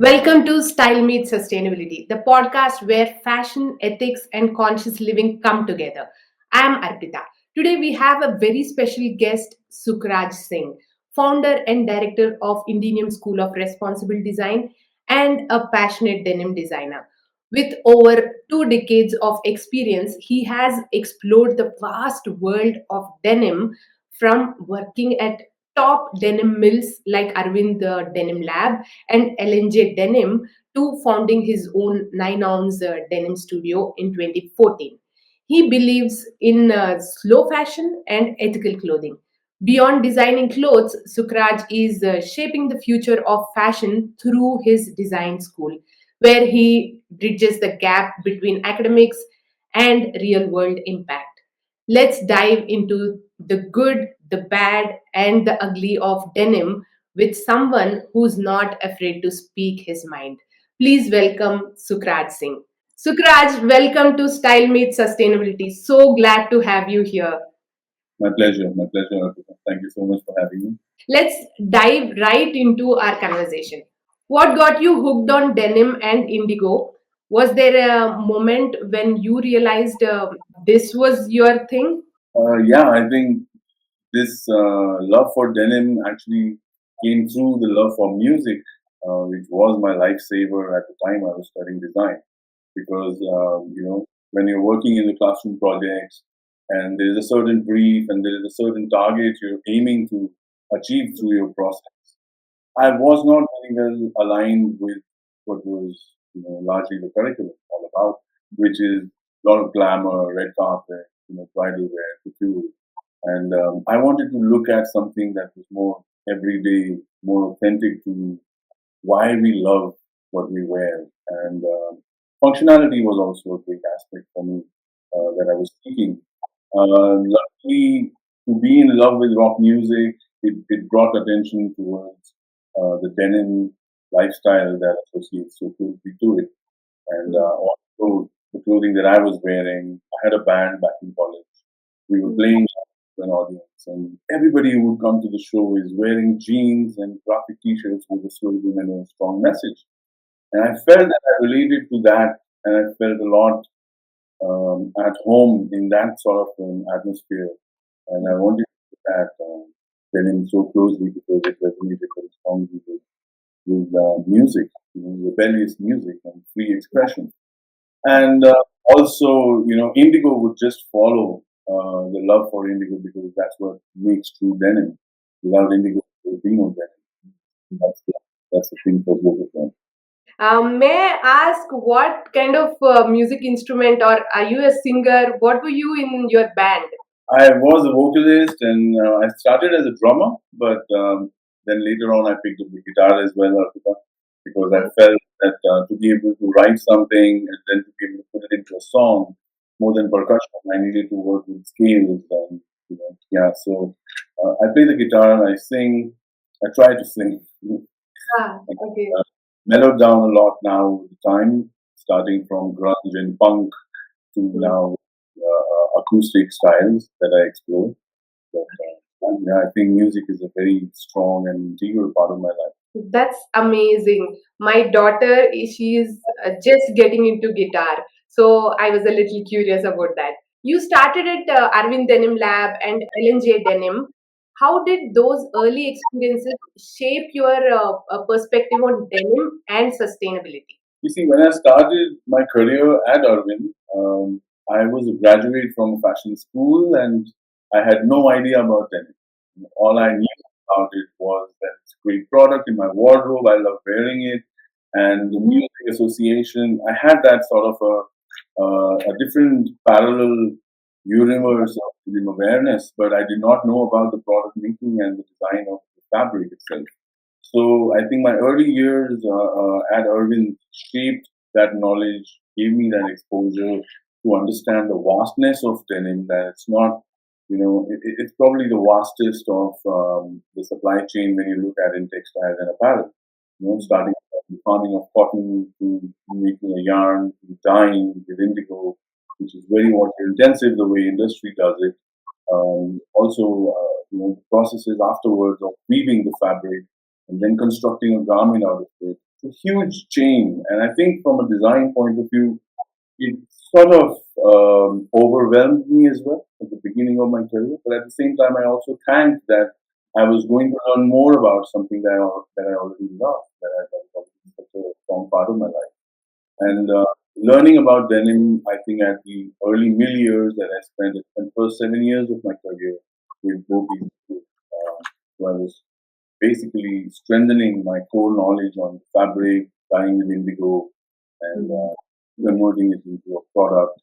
Welcome to Style Meets Sustainability, the podcast where fashion, ethics, and conscious living come together. I am Arpita. Today we have a very special guest, Sukhraj Singh, founder and director of Indenium School of Responsible Design and a passionate denim designer. With over 2 decades of experience, he has explored the vast world of denim from working at top denim mills like Arvind Denim Lab and LNJ Denim to founding his own 9-ounce denim studio in 2014. He believes in slow fashion and ethical clothing. Beyond designing clothes, Sukraj is shaping the future of fashion through his design school, where he bridges the gap between academics and real world impact. Let's dive into the good, the bad, and the ugly of denim with someone who's not afraid to speak his mind. Please welcome Sukhraj Singh. Sukhraj, welcome to Style Meets Sustainability. So glad to have you here. My pleasure. My pleasure, Arpita. Thank you so much for having me. Let's dive right into our conversation. What got you hooked on denim and indigo? Was there a moment when you realized this was your thing? Yeah, I think this love for denim actually came through the love for music, which was my lifesaver at the time I was studying design. Because, when you're working in the classroom projects and there is a certain brief and there is a certain target you're aiming to achieve through your process, I was not very well aligned with what was, largely the curriculum all about, which is a lot of glamour, red carpet, bridal wear, couture. And I wanted to look at something that was more everyday, more authentic to why we love what we wear. And functionality was also a great aspect for me that I was seeking. Luckily, to be in love with rock music, it brought attention towards the denim lifestyle that associates so closely to it. And also the clothing that I was wearing. I had a band back in college. We were playing to an audience, and everybody who would come to the show is wearing jeans and graphic T-shirts with a slogan and a strong message. And I felt that I related to that, and I felt a lot at home in that sort of atmosphere. And I wanted to look at denim so closely because it resonated very strongly with music, rebellious music and free expression. And also, indigo would just follow the love for indigo because that's what makes true denim. Without indigo, there would be no denim. That's the thing for both of them. May I ask what kind of music instrument, or are you a singer? What were you in your band? I was a vocalist and I started as a drummer, but then later on I picked up the guitar as well, Arpita, because I felt that to be able to write something and then to be able to put it into a song, more than percussion, I needed to work with scales. And, yeah, so I play the guitar, I sing, I try to sing. Ah, okay. Mellowed down a lot now with the time, starting from grunge and punk to now acoustic styles that I explore. But yeah, I think music is a very strong and integral part of my life. That's amazing. My daughter, she is just getting into guitar. So I was a little curious about that. You started at Arvind Denim Lab and LNJ Denim. How did those early experiences shape your perspective on denim and sustainability? You see, when I started my career at Arvind, I was a graduate from a fashion school and I had no idea about denim. All I knew about it was that it's a great product in my wardrobe. I love wearing it, and the music association. I had that sort of a different parallel universe of film awareness, but I did not know about the product making and the design of the fabric itself. So I think my early years at Irvin shaped that knowledge, gave me that exposure to understand the vastness of denim. That it's not, it's probably the vastest of the supply chain when you look at in textiles and apparel. Starting from the farming of cotton to making a yarn, to dyeing with indigo, which is very water intensive the way industry does it. Also, the processes afterwards of weaving the fabric and then constructing a garment out of it. It's a huge change. And I think from a design point of view, it sort of overwhelmed me as well at the beginning of my career. But at the same time, I also thanked that I was going to learn more about something that I already love, that was already such a strong part of my life. And learning about denim, I think at the early middle years that I spent, the first 7 years of my career with both these groups, so I was basically strengthening my core knowledge on fabric, dyeing with indigo, and converting it into a product.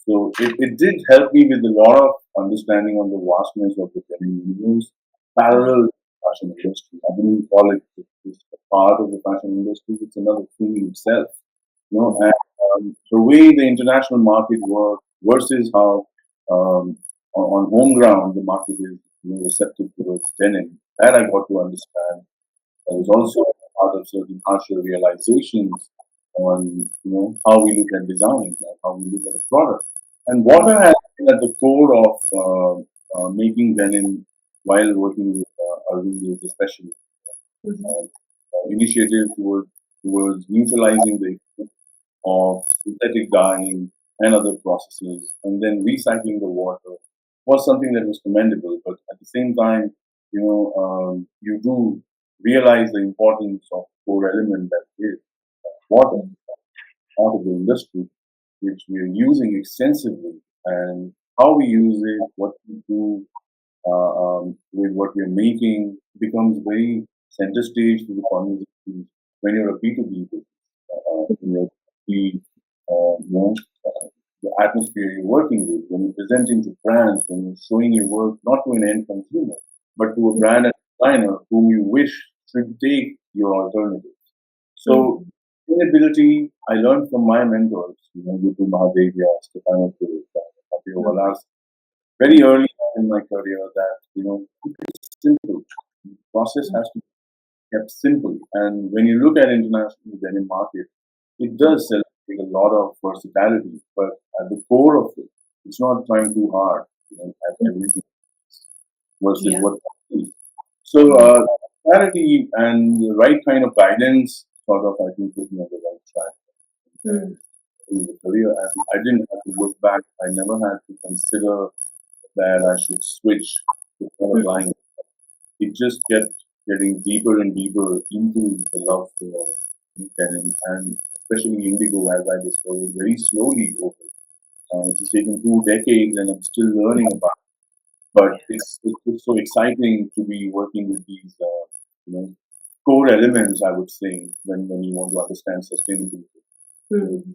So it did help me with a lot of understanding on the vastness of the denim universe, parallel to the fashion industry. I wouldn't call it just a part of the fashion industry; it's another thing in itself. And the way the international market works versus how on home ground the market is receptive towards denim. That I got to understand. There was also part of certain harsher realizations on how we look at design and how we look at a product. And water has been at the core of making denim while working with Arvind especially initiative towards neutralizing the effect of synthetic dyeing and other processes, and then recycling the water was something that was commendable. But at the same time, you do realize the importance of core element that is water, part of the industry, which we are using extensively, and how we use it, what we do with what we are making becomes very center stage to the conversation when you're a B2B business. When you're the, the atmosphere you're working with, when you're presenting to brands, when you're showing your work not to an end consumer, but to a brand and designer whom you wish should take your alternatives. So, sustainability, I learned from my mentors, Yutu Mahadevia, Stefano Tapio Valas, very early on in my career that, it's simple. The process has to be kept simple. And when you look at international denim market, it does celebrate a lot of versatility, but at the core of it, it's not trying too hard at everything versus Yeah. what we need. So clarity and the right kind of guidance sort of I think put me on the right track Mm. in the career. And I didn't have to look back. I never had to consider that I should switch to color line. It just kept getting deeper and deeper into the love for denim and especially indigo as I discovered very slowly over. It's taken 2 decades and I'm still learning about it. But it's so exciting to be working with these you know core elements I would say when you want to understand sustainability. So Mm.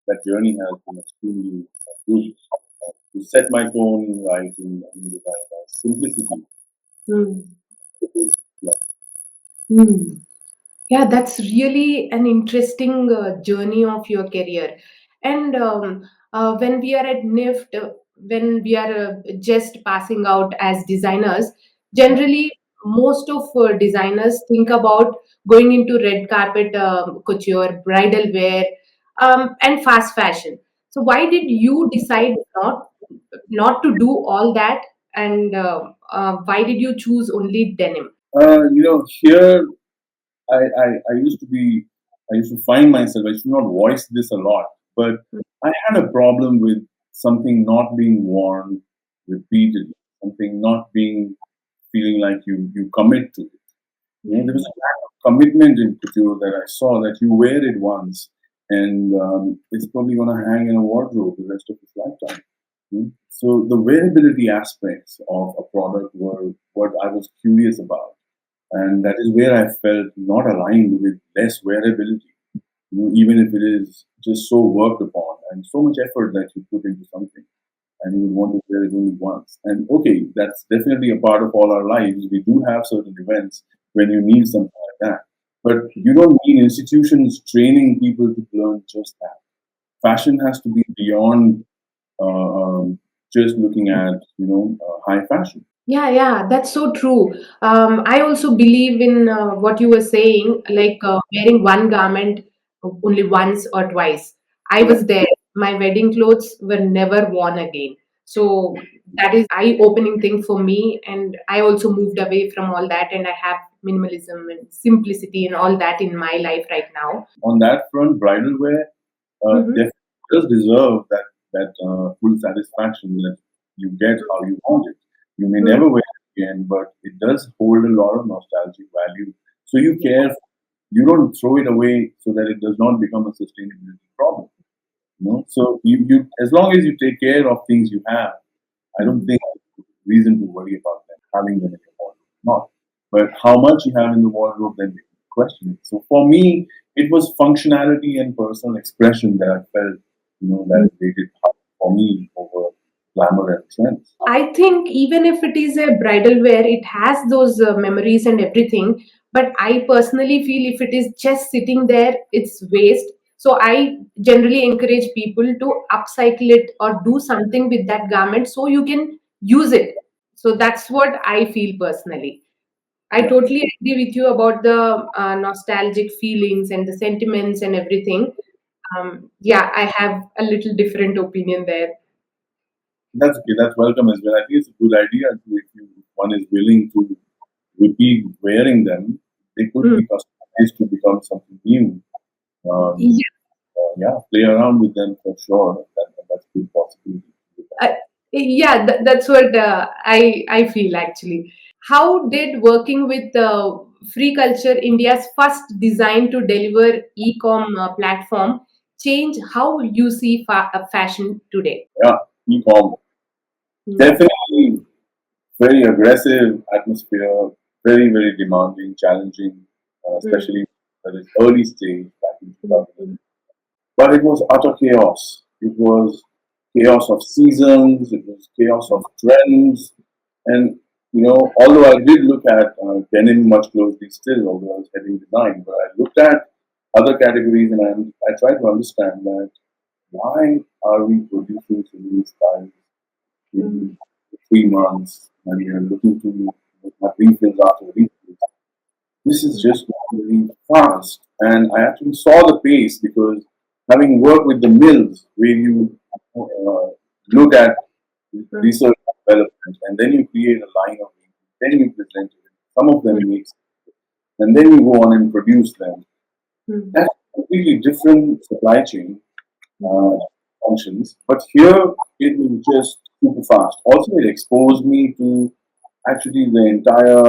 that journey has been extremely good to set my tone right in design. Simplicity. Mm. Yeah. Mm. Yeah, that's really an interesting journey of your career. And when we are at NIFT, when we are just passing out as designers, generally most of designers think about going into red carpet couture, bridal wear, and fast fashion. So why did you decide not to do all that? And why did you choose only denim? Here I used to be, I used to find myself, I should not voice this a lot, but I had a problem with something not being worn repeatedly, something not being, feeling like you commit to it. There was a lack of commitment in couture that I saw that you wear it once and it's probably going to hang in a wardrobe the rest of its lifetime. So the wearability aspects of a product were what I was curious about, and that is where I felt not aligned with less wearability. Even if it is just so worked upon and so much effort that you put into something, and you would want to wear it only once. And okay, that's definitely a part of all our lives. We do have certain events when you need something like that, but you don't need institutions training people to learn just that. Fashion has to be beyond just looking at high fashion. Yeah, yeah, that's so true. I also believe in what you were saying, like wearing one garment only once or twice. I Yeah. was there. My wedding clothes were never worn again. So that is eye-opening thing for me, and I also moved away from all that, and I have minimalism and simplicity and all that in my life right now. On that front, bridal wear Hmm. definitely does deserve that full satisfaction that you get how you want it. You may never wear it again, but it does hold a lot of nostalgic value. So you care, you don't throw it away so that it does not become a sustainability problem. So you as long as you take care of things you have, I don't think there's reason to worry about them having them in your wardrobe. Not. But how much you have in the wardrobe, then we can question it. So for me, it was functionality and personal expression that I felt, that rated high for me over glamour and trends. I think even if it is a bridal wear, it has those memories and everything. But I personally feel if it is just sitting there, it's waste. So I generally encourage people to upcycle it or do something with that garment so you can use it. So that's what I feel personally. I Yeah, totally agree with you about the nostalgic feelings and the sentiments and everything. Yeah, I have a little different opinion there. that's okay. That's welcome as well. I think it's a good idea if one is willing to repeat wearing them, they could Mm. be customized to become something new. Um, Yeah. yeah, play around with them for sure. That's a good possibility. Uh, yeah, that's what I feel actually. How did working with Free Culture, India's first design to deliver e-com platform, change how you see fashion today? Yeah, e-com Mm, definitely very aggressive atmosphere, very very demanding, challenging, mm, especially at its early stage back in mm, 2000. mm, But it was utter chaos. It was chaos of seasons. It was chaos of trends, and although I did look at denim much closely still, although I was heading design, but I looked at other categories and I tried to understand that why are we producing so many styles mm, in 3 months and we are looking to have refills after refills. This is mm, just really fast. And I actually saw the pace because having worked with the mills where you look at mm, research and development and then you create a line of things, then you present it. Some of them make sense, and then you go on and produce them. mm, That's a completely different supply chain mm, uh, functions. But here it was just super fast. Also, it exposed me to actually the entire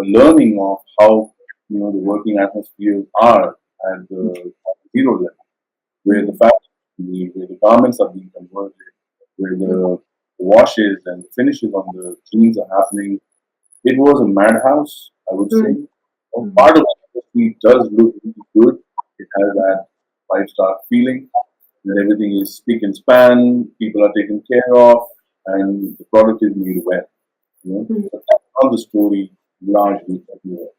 learning of how the working atmospheres are at the zero level, where the where the garments are being converted, where the washes and the finishes on the jeans are happening. It was a madhouse, I would say. mm, Part of the industry does look really good. It has that five-star feeling that everything is speak and span, people are taken care of, and the product is made well. mm, So that's how the story largely everywhere.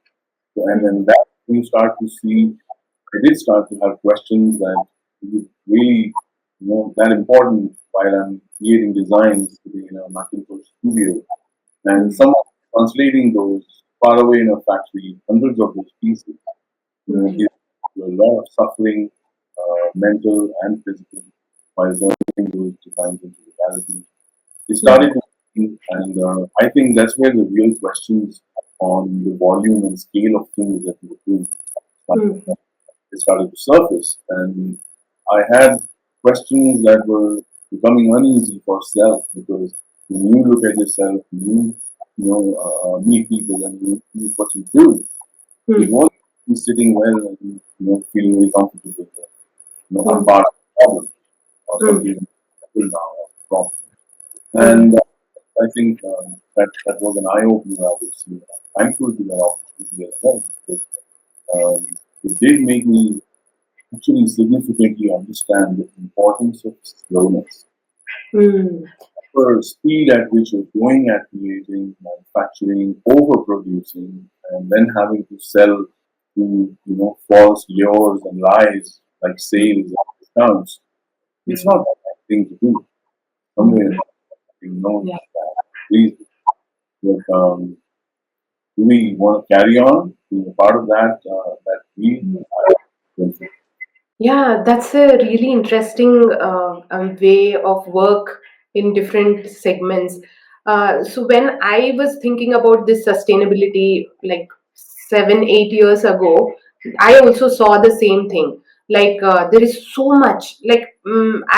So, and mm, then that you start to see, I did start to have questions that is really, that important while I'm creating designs in a Macintosh studio, and mm, someone translating those far away in a factory, hundreds of those pieces, mm, gives you a lot of suffering, mental and physical, while turning those designs into reality. It mm, started to and I think that's where the real questions on the volume and scale of things that we were doing started, mm, they started to surface. And I had questions that were becoming uneasy for self because when you look at yourself, meet people and you see what you do, it mm, was sitting well and feeling very comfortable. I'm mm, part of the problem or mm, something now of the problem. mm. And I think that was an eye opener. I would say. I'm thankful to that opportunity as well because um, it did make me actually significantly understand the importance of slowness. Mm. The speed at which you're going at creating, manufacturing, overproducing, and then having to sell to false lures and lies like sales and discounts. It's Mm. not the right thing to do. Mm. Somewhere you know Yeah. that. Please, but, do we want to carry on being a part of that field? Mm. I don't think. Yeah, that's a really interesting way of work in different segments. So when I was thinking about this sustainability, like 7 8 years ago, I also saw the same thing. Like there is so much. Like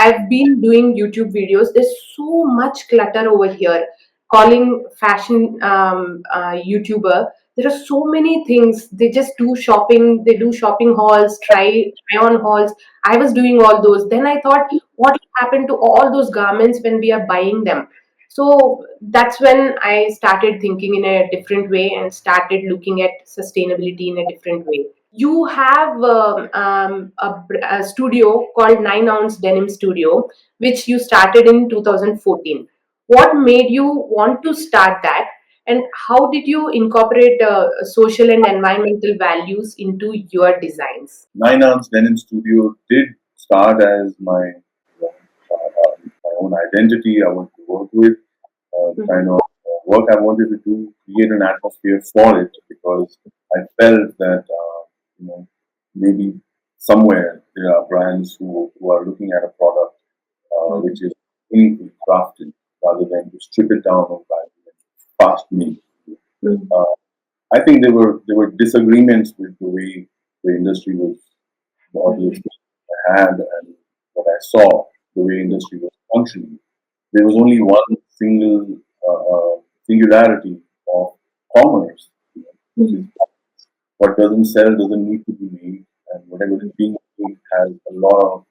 I've been doing YouTube videos. There's so much clutter over here. Calling fashion YouTuber, there are so many things. They just do shopping. They do shopping hauls, try on hauls. I was doing all those. Then I thought, what happened to all those garments when we are buying them? So that's when I started thinking in a different way and started looking at sustainability in a different way. You have a studio called 9 Ounce Denim Studio, which you started in 2014. What made you want to start that, and how did you incorporate social and environmental values into your designs? 9 Ounce Denim Studio did start as my own identity. I wanted to work with the kind of work I wanted to do, create an atmosphere for it, because I felt that maybe somewhere there are brands who are looking at a product which is meaningfully crafted rather than to strip it down on fast meat. Mm-hmm. I think there were disagreements with the way the industry was, the audience I had, and what I saw, the way industry was functioning. There was only one singularity of commerce, which is what doesn't sell doesn't need to be made, and whatever is being made has a lot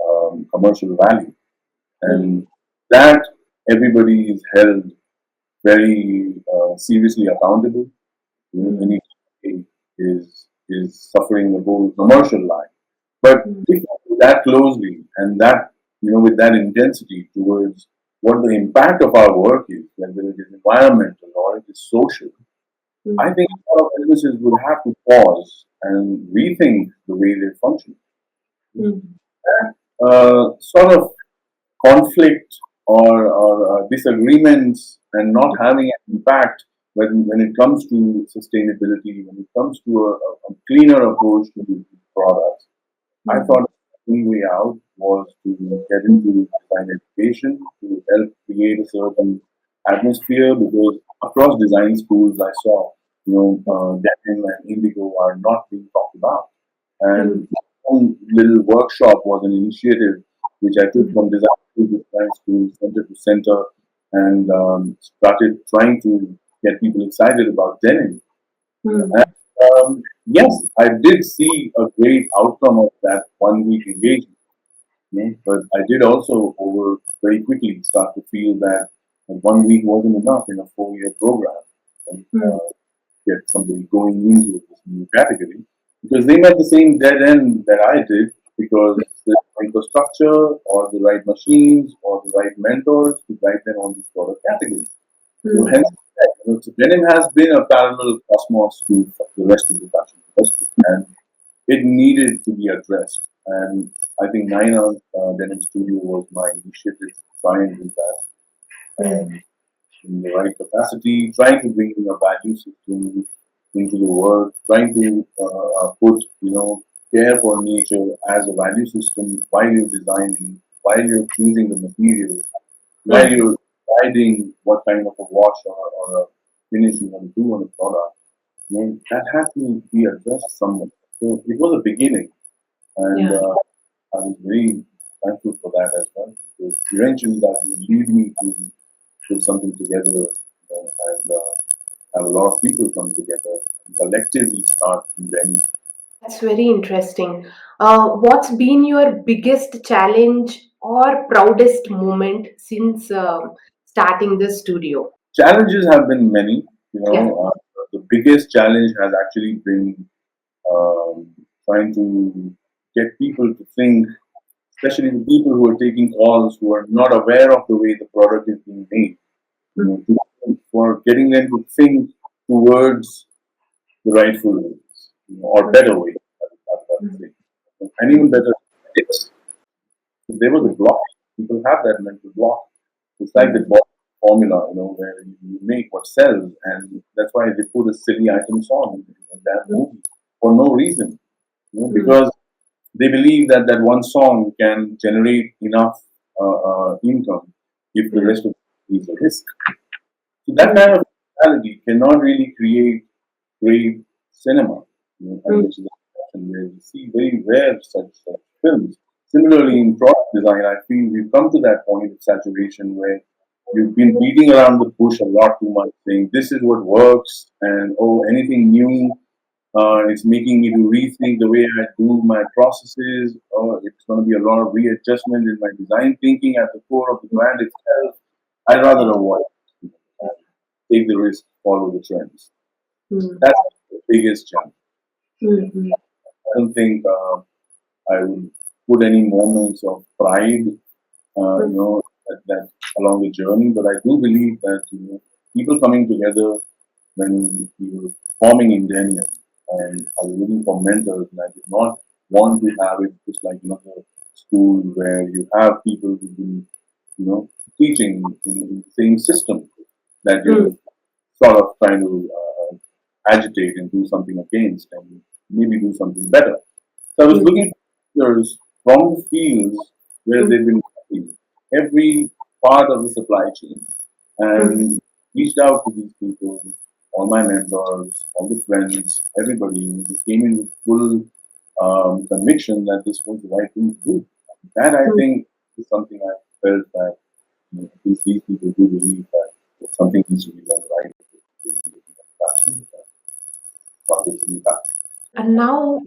of commercial value, and that everybody is held very seriously accountable. Any company is suffering the whole commercial line. But if you do that closely and that with that intensity towards what the impact of our work is, whether it is environmental or it is social, I think a lot of businesses would have to pause and rethink the way they function. Mm-hmm. Sort of conflict or disagreements and not having an impact when it comes to sustainability, when it comes to a cleaner approach to these products. I thought the only way out was to get into design education to help create a certain atmosphere, because across design schools I saw, denim and indigo are not being talked about. And my own little workshop was an initiative which I took from design school to design school, center to center, and started trying to get people excited about denim. And, yes, I did see a great outcome of that 1 week engagement, but I did also over very quickly start to feel that 1 week wasn't enough in a 4 year program. And, get somebody going into this new category, because they met the same dead end that I did, because the infrastructure or the right machines or the right mentors to guide them on this product category. So hence, so denim has been a parallel cosmos to the rest of the fashion industry, and it needed to be addressed. And I think 9 Ounce Denim Studio was my initiative to try and do that. In the right capacity, trying to bring in a value system into the world, trying to put, care for nature as a value system while you're designing, while you're choosing the material, while you're deciding what kind of a wash or a finish you want to do on a product. That had to be addressed somewhere. So it was a beginning, and Yeah. I was very thankful for that as well, because eventually that will lead me to put something together, and have a lot of people come together and collectively start inventing. That's very interesting. What's been your biggest challenge or proudest moment since starting this studio? Challenges have been many. Yeah. The biggest challenge has actually been um, trying to get people to think, especially the people who are taking calls who are not aware of the way the product is being made. For getting them to think towards the rightful ways, or better ways, I would say. And even better, it's, there was a block. People have that mental block. It's like the block formula, where you make what sells, and that's why they put a silly item song in that movie for no reason, because they believe that that one song can generate enough income if the rest of it is a risk. So that kind of mentality cannot really create great cinema, and which is a profession where we see very rare such films. Similarly, in product design, I feel we've come to that point of saturation where we've been beating around the bush a lot too much, saying this is what works, and oh, anything new, it's making me to rethink the way I do my processes. Or it's going to be a lot of readjustment in my design thinking at the core of the brand itself. I'd rather avoid it. Take the risk, follow the trends. Mm, That's the biggest challenge. mm, mm, I don't think I would put any moments of pride, mm, that along the journey. But I do believe that people coming together when we were forming Indenium, and I was looking for mentors, and I did not want to have it just like another school where you have people who've been, teaching in the same system that mm, you're sort of trying to agitate and do something against, and maybe do something better. So I was mm, looking for leaders from the fields where mm, they've been working every part of the supply chain, mm, and reached out to these people, all my mentors, all the friends, everybody. They came in with full conviction that this was the right thing to do. That I mm. think is something I felt that at least these people do believe that something needs to be done right. About this impact. And now,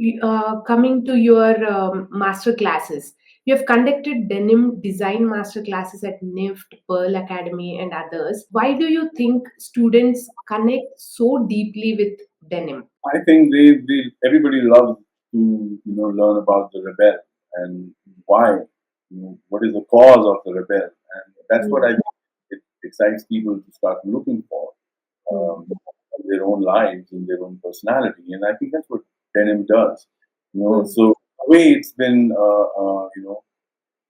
coming to your master classes, you have conducted denim design master classes at NIFT, Pearl Academy, and others. Why do you think students connect so deeply with denim? I think they everybody loves to learn about the rebel and why, what is the cause of the rebel, and that's what I Mm, think it excites people to start looking for mm, in their own lives, in their own personality, and I think that's what denim does. mm, So the way it's been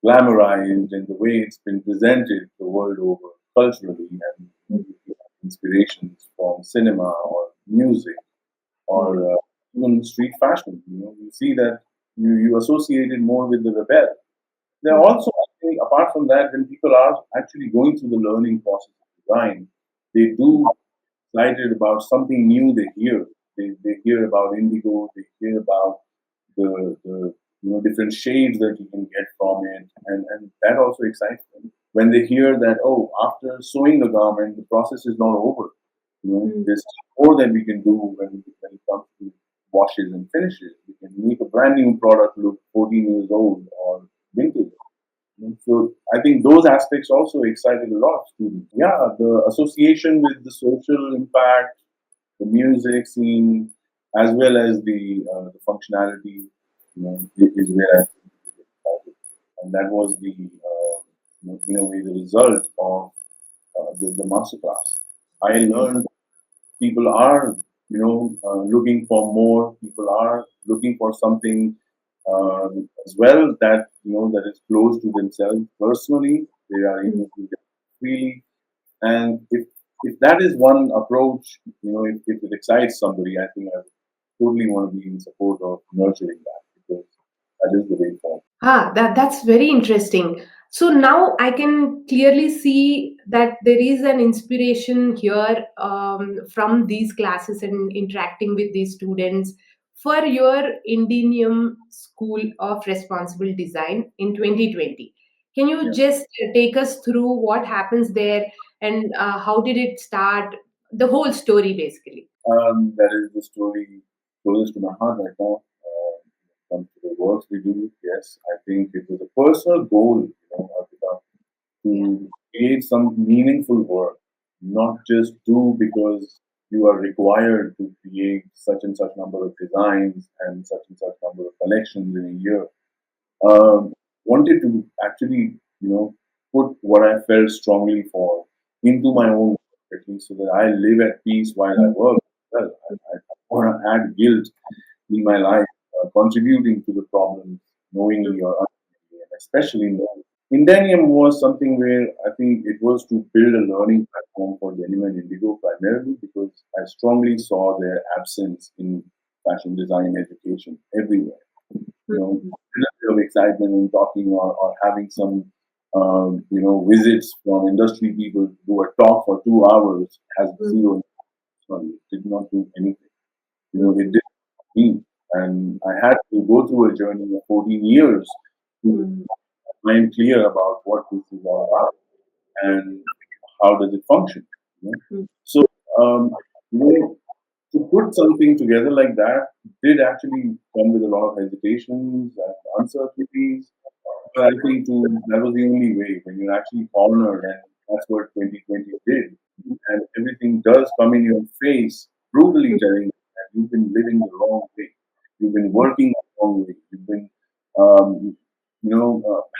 glamorized and the way it's been presented the world over culturally, and mm, we get inspirations from cinema or music mm, or even street fashion. You see that you associate it more with the rebel. There are mm, also, I think, apart from that, when people are actually going through the learning process of design, they do excited about something new they hear. They hear about indigo, they hear about the different shades that you can get from it, and that also excites them. When they hear that, oh, after sewing the garment, the process is not over. mm, There's more that we can do when it comes to washes and finishes. We can make a brand new product look 14 years old or vintage. So I think those aspects also excited a lot of students. Yeah, the association with the social impact, the music scene, as well as the functionality, is where I think it was excited. And that was in a way, the result of the masterclass. I learned people are looking for more. People are looking for something as well that that is close to themselves personally. They are mm. able to get freely, and if that is one approach, if it excites somebody, I think I totally want to be in support of nurturing that, because that is the way forward. That's very interesting. So now I can clearly see that there is an inspiration here from these classes and interacting with these students for your Indenium School of Responsible Design in 2020. Can you Yeah. just take us through what happens there and how did it start? The whole story, basically. That is the story closest to my heart right now. When it comes to the work we do, yes, I think it was a personal goal, Arpita, Yeah. to create some meaningful work, not just do because you are required to create such and such number of designs and such number of collections in a year. Wanted to actually, put what I felt strongly for into my own work, at least so that I live at peace while I work. Well, I want to add guilt in my life, contributing to the problems knowingly or unknowingly, and especially knowingly. Indenium was something where I think it was to build a learning platform for denim and indigo primarily because I strongly saw their absence in fashion design education everywhere. Mm, A little bit of excitement in talking or having some, visits from industry people to do a talk for 2 hours has mm, zero, sorry, did not do anything. It did me, and I had to go through a journey of 14 years to Mm, find clear about what this is all about and how does it function. You know? mm, So, um, you know, to put something together like that did actually come with a lot of hesitations and uncertainties. But I think that was the only way when you're actually cornered, and that's what 2020 did. And everything does come in your face, brutally telling you that you've been living the wrong way. You've been working the wrong way. You've been,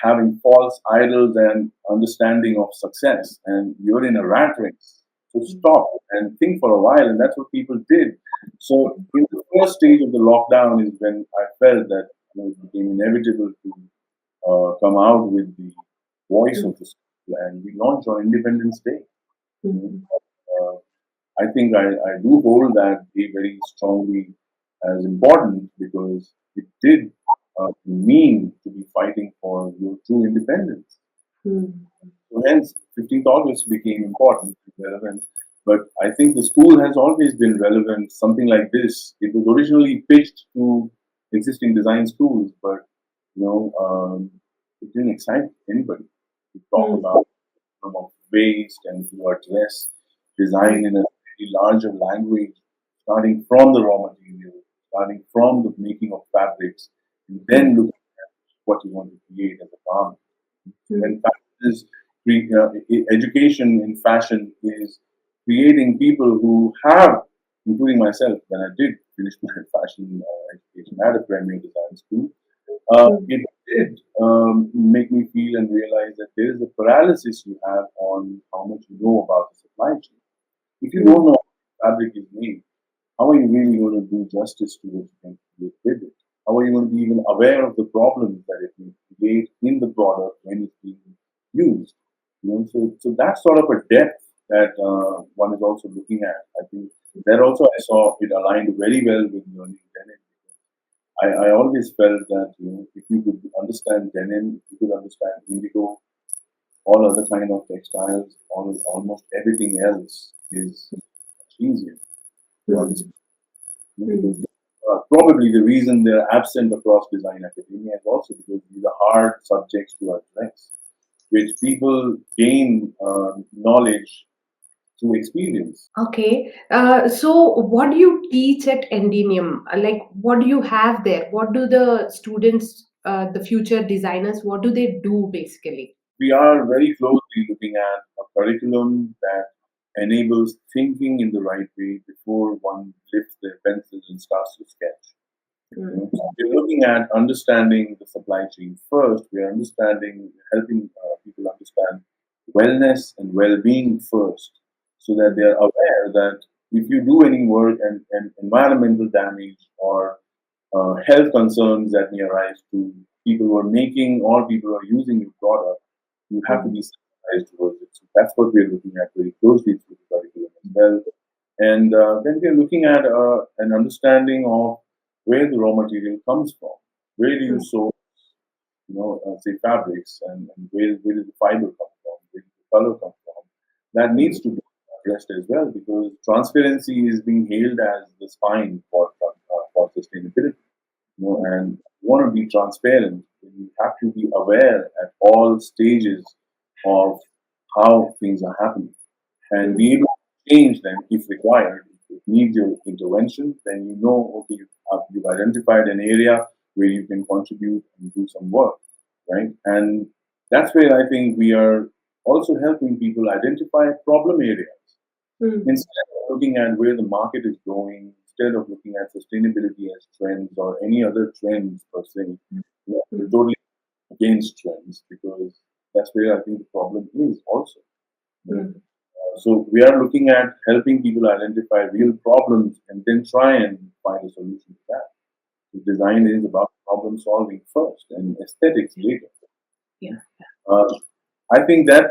having false idols and understanding of success, and you're in a rat race. So stop and think for a while, and that's what people did. So in the first stage of the lockdown is when I felt that it became inevitable to come out with the voice mm, of the school, and we launched on Independence Day. You know. mm, Uh, I think I do hold that day very strongly as important because it did mean to be fighting for your true independence. mm, So hence, 15th August became important, relevant. But I think the school has always been relevant. Something like this, it was originally pitched to existing design schools, but it didn't excite anybody to talk mm, about of waste and to address design in a really larger language, starting from the raw material, starting from the making of fabrics, and then mm, looking at what you want to create as a garment. So mm, when fashion is education in fashion is creating people who have, including myself, when I did finish my fashion education at a premier design school, mm, it did make me feel and realize that there is a paralysis you have on how much you know about the supply chain. If you don't mm, know how fabric is made, how are you really going to do justice to what you can create with it? How are you going to be even aware of the problems that it may create in the product when it's being used? So that's sort of a depth that one is also looking at. I think that also I saw it aligned very well with learning denim. I always felt that if you could understand denim, if you could understand indigo, all other kind of textiles, almost everything else is much easier to understand. mm, Because mm. probably the reason they're absent across design academia is also because these are hard subjects to address, which people gain knowledge through experience. Okay. So what do you teach at Indenium? Like, what do you have there? What do the students, the future designers, what do they do basically? We are very closely looking at a curriculum that enables thinking in the right way before one lifts their pencils and starts to sketch. Mm, So we're looking at understanding the supply chain first. We're understanding, helping people understand wellness and well-being first, so that mm, they're aware that if you do any work and environmental damage or health concerns that may arise to people who are making or people who are using your product, you have to mm, be sensitized towards it. So that's what we're looking at very closely through the curriculum as well. And then we're looking at an understanding of where the raw material comes from. Where do you mm, source, say fabrics, and where does the fiber come from? Where does the color come from? That mm, needs to be addressed as well because transparency is being hailed as the spine for sustainability. And you want to be transparent. You have to be aware at all stages of how things are happening and mm, be able to change them if required. If it needs your intervention, then you know, okay, you've identified an area where you can contribute and do some work, right? And that's where I think we are also helping people identify problem areas. mm, Instead of looking at where the market is going, instead of looking at sustainability as trends or any other trends per se, we're mm, totally against trends because that's where I think the problem is also. You know. mm, So we are looking at helping people identify real problems and then try and find a solution to that. So design is about problem solving first and aesthetics later. yeah. Uh, I think that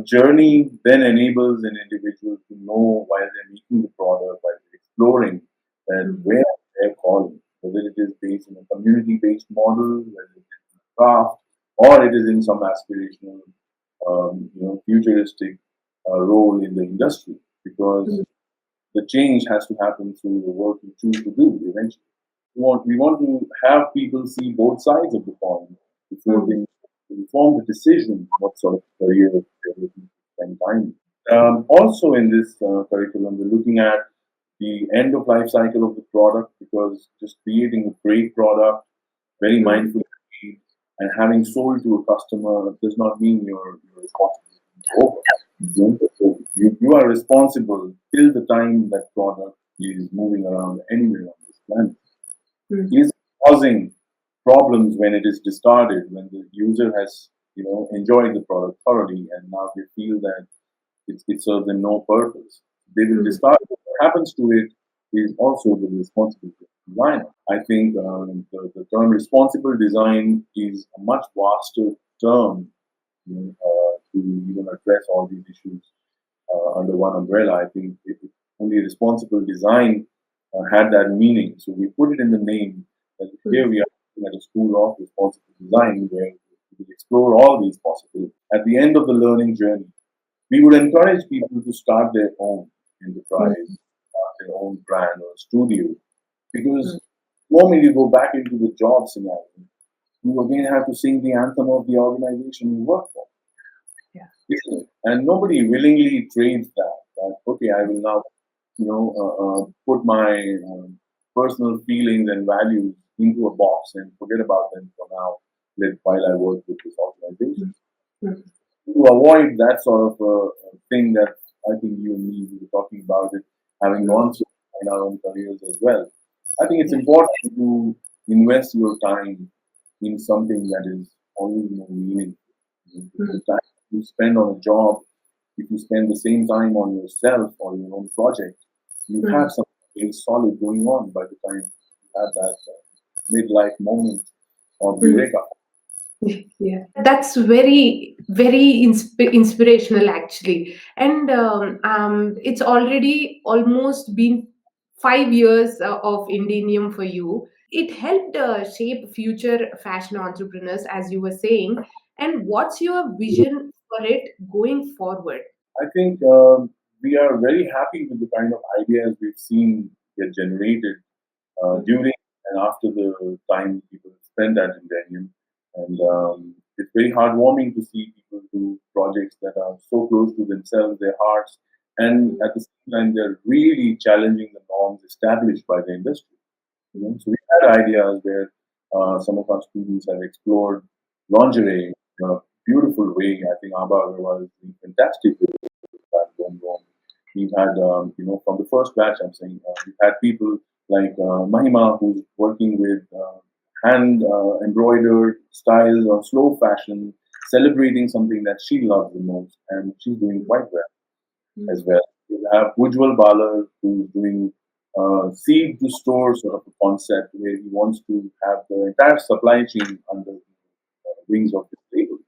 journey then enables an individual to know while they're making the product, while they're exploring, that Mm, where they're calling, whether it is based in a community-based model, whether it is in a craft, or it is in some aspirational, futuristic role in the industry. Because mm, the change has to happen through the work you choose to do eventually. We want to have people see both sides of the coin before Mm. they form the decision what sort of career they're looking to spend time. Also, in this curriculum, we're looking at the end of life cycle of the product because just creating a great product, very Mm. mindful, and having sold to a customer does not mean your responsibility is over. So you are responsible till the time that product is moving around anywhere on this planet. Mm. Is causing problems when it is discarded, when the user has enjoyed the product thoroughly and now they feel that it serves them no purpose. They will Mm. discard it. What happens to it is also the responsibility of the designer. I think the term responsible design is a much vaster term to even address all these issues under one umbrella. I think if only responsible design had that meaning. So we put it in the name that here Mm. we are at a school of responsible design where we will explore all these possibilities. At the end of the learning journey, we would encourage people to start their own enterprise, Mm. start their own brand or studio, because Mm. the moment you go back into the job scenario, you again have to sing the anthem of the organization you work for. Yeah. Isn't it? And nobody willingly trades that. That okay, I will now, put my personal feelings and values into a box and forget about them for now. While I work with this organization, Mm. Mm. to avoid that sort of thing that I think you and me were talking about it, having Mm. gone through in our own careers as well. I think it's Yeah. important to invest your time in something that is always more meaningful. Mm. The time you spend on a job, if you spend the same time on yourself or your own project, you have Mm. something very solid going on by the time you have that midlife moment of Mm. eureka. Yeah, that's very inspirational actually, and it's already almost been 5 years of Indenium for you. It helped shape future fashion entrepreneurs, as you were saying. And what's your vision for it going forward? I think we are very happy with the kind of ideas we've seen get generated Mhm. during and after the time people spend at Indenium. And it's very heartwarming to see people do projects that are so close to themselves, their hearts, and Mhm. at the same time, they're really challenging the norms established by the industry. So we had ideas where some of our students have explored lingerie in a beautiful way. I think Abba Agarwal is doing fantastic with that going on. We've had, from the first batch, I'm saying, we've had people like Mahima, who's working with hand embroidered styles or slow fashion, celebrating something that she loves the most, and she's doing quite well as Mhm. well. We have Ujjwal Bala, who's doing seed to store sort of a concept where he wants to have the entire supply chain under the wings of his label,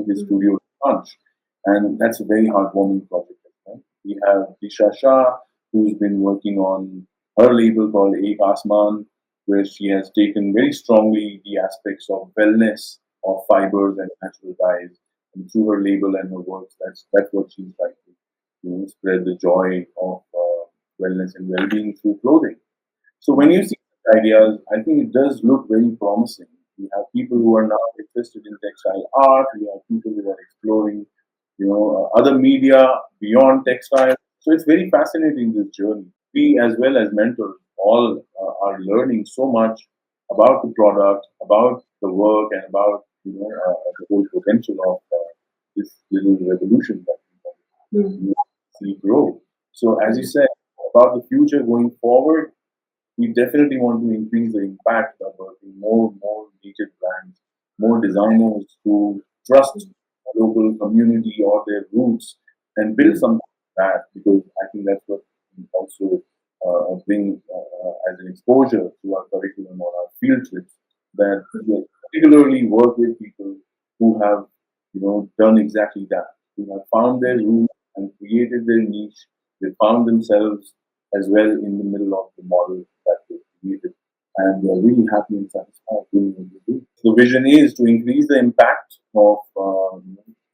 his Mhm. studio launch. And that's a very heartwarming project. Right? We have Disha Shah, who's been working on her label called Ek Asman, where she has taken very strongly the aspects of wellness of fibers and natural dyes. And through her label and her works, that's what she's trying to spread the joy of wellness and well-being through clothing. So when you Mhm. see these ideas, I think it does look very promising. We have people who are now interested in textile art. We have people who are exploring, other media beyond textile. So it's very fascinating this journey. We, as well as mentors, all are learning so much about the product, about the work, and about the whole potential of this little revolution that Mhm. we see grow. So, as you Mhm. said about the future going forward, we definitely want to increase the impact by working more native brands, more designers who trust a local community or their roots and build Mhm. something like that because I think that's what we also bring as an exposure to our curriculum or our field trips that we particularly work with people who have done exactly that, who have found their root and created their niche. They found themselves as well in the middle of the model that they created. And they're really happy and satisfied doing what they do. The vision is to increase the impact of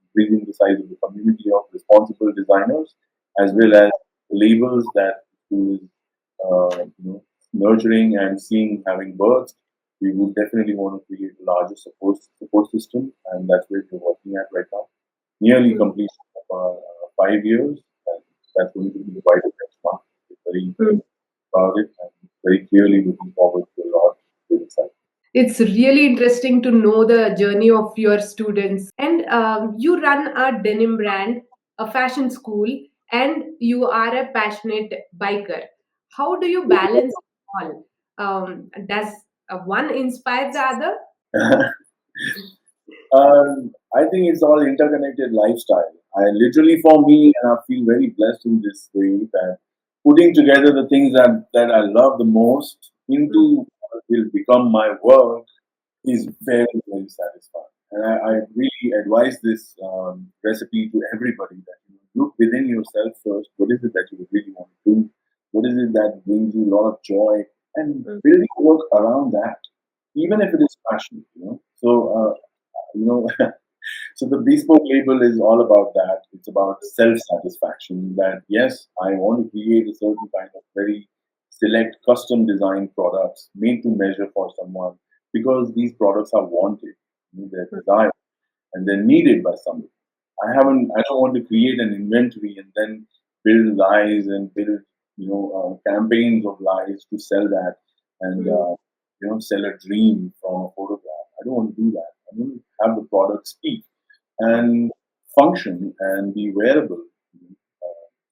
increasing the size of the community of responsible designers, as well Mhm. as labels that who is nurturing and seeing having birth, we would definitely want to create a larger support system, and that's where we're working at right now. Nearly completion of 5 years, and that's going to be quite a benchmark. We're very Mm. proud of it and very clearly looking forward to a lot inside. It's really interesting to know the journey of your students. And you run a denim brand, a fashion school, and you are a passionate biker. How do you balance it all? Does one inspire the other? I think it's all interconnected lifestyle. I literally, for me, and I feel very blessed in this way that putting together the things that I love the most Mm, into what will become my work is very, very satisfying. And I really advise this recipe to everybody that look within yourself first. What is it that you really want to do? What is it that brings you a lot of joy? And mm, building work around that, even if it is passion. So, you know, so the bespoke label is all about that. It's about self-satisfaction that yes, I want to create a certain kind of very select custom designed products made to measure for someone because these products are wanted, they're mm, desired, and they're needed by somebody. I don't want to create an inventory and then build lies and build, campaigns of lies to sell that and, mm, sell a dream from a photograph. I don't want to do that. I want to have the product speak and function and be wearable.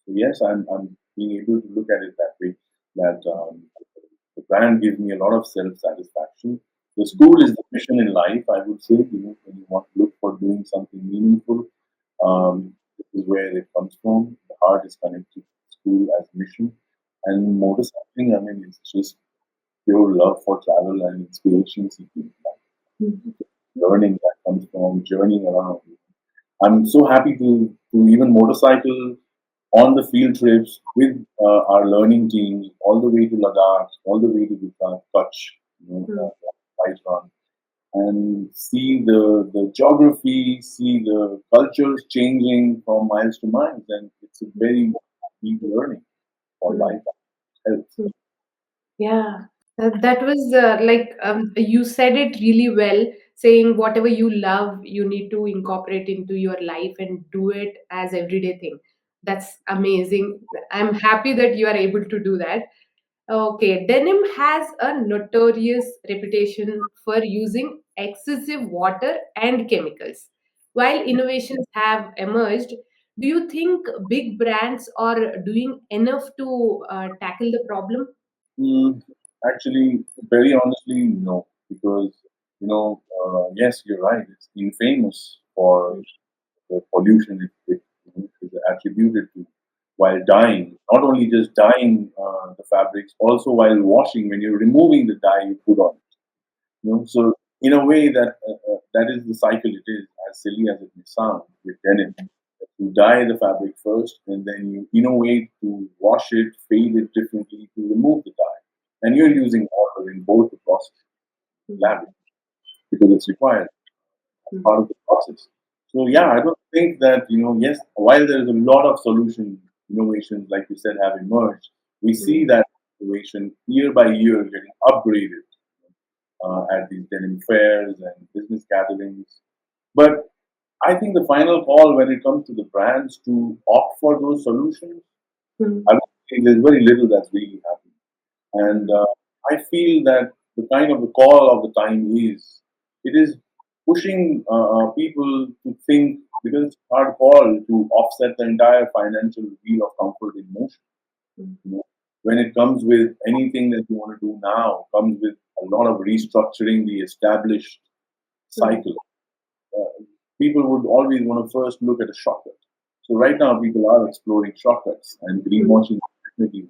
So yes, I'm being able to look at it that way. That the brand gives me a lot of self satisfaction. The school is the mission in life. I would say, when you want to look for doing something meaningful, this is where it comes from. The heart is connected to school as mission, and motorcycling. I mean, it's just pure love for travel and inspiration seeking. mm, Learning that comes from journeying around. I'm so happy to even motorcycle on the field trips with our learning teams all the way to Ladakh, all the way to Kutch, mm. bike run, and see the geography, see the cultures changing from miles to miles, and it's a very deep learning for Mm. life health. Yeah, that was like you said it really well, saying whatever you love, you need to incorporate into your life and do it as everyday thing. That's amazing. I'm happy that you are able to do that. Okay, denim has a notorious reputation for using excessive water and chemicals. While innovations have emerged, do you think big brands are doing enough to tackle the problem? Mm, actually, very honestly, no, because yes, you're right. It's infamous for the pollution it is attributed to while dyeing. Not only just dyeing the fabrics, also while washing. When you're removing the dye you put on it, So in a way that is the cycle. It is as silly as it may sound with denim. You dye the fabric first, and then you innovate to wash it, fade it differently to remove the dye, and you're using water in both the process, lavish, because it's required as part of the process. So yeah, I don't think that yes, while there is a lot of solution innovations, like you said, have emerged, we see that innovation year by year getting upgraded at these denim fairs and business gatherings. But I think the final call when it comes to the brands to opt for those solutions, I would say there's very little that's really happening. And I feel that the kind of the call of the time is it is pushing people to think because it's a hard call to offset the entire financial wheel of comfort in motion. When it comes with anything that you want to do now, comes with a lot of restructuring the established cycle. People would always want to first look at a shortcut. So right now, people are exploring shortcuts, and greenwashing is definitely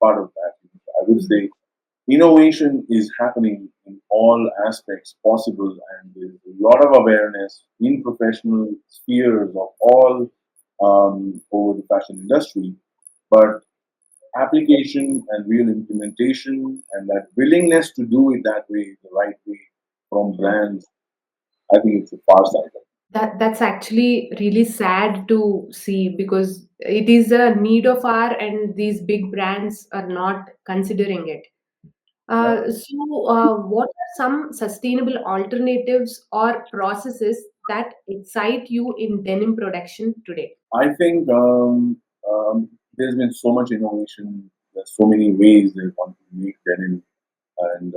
part of that. I would say innovation is happening in all aspects possible, and there's a lot of awareness in professional spheres of all over the fashion industry. But application and real implementation and that willingness to do it that way, the right way from brands, I think it's a far side. That's actually really sad to see because it is a need of our and these big brands are not considering it. Yeah. What are some sustainable alternatives or processes that excite you in denim production today? I think there's been so much innovation. There's so many ways that one can make denim and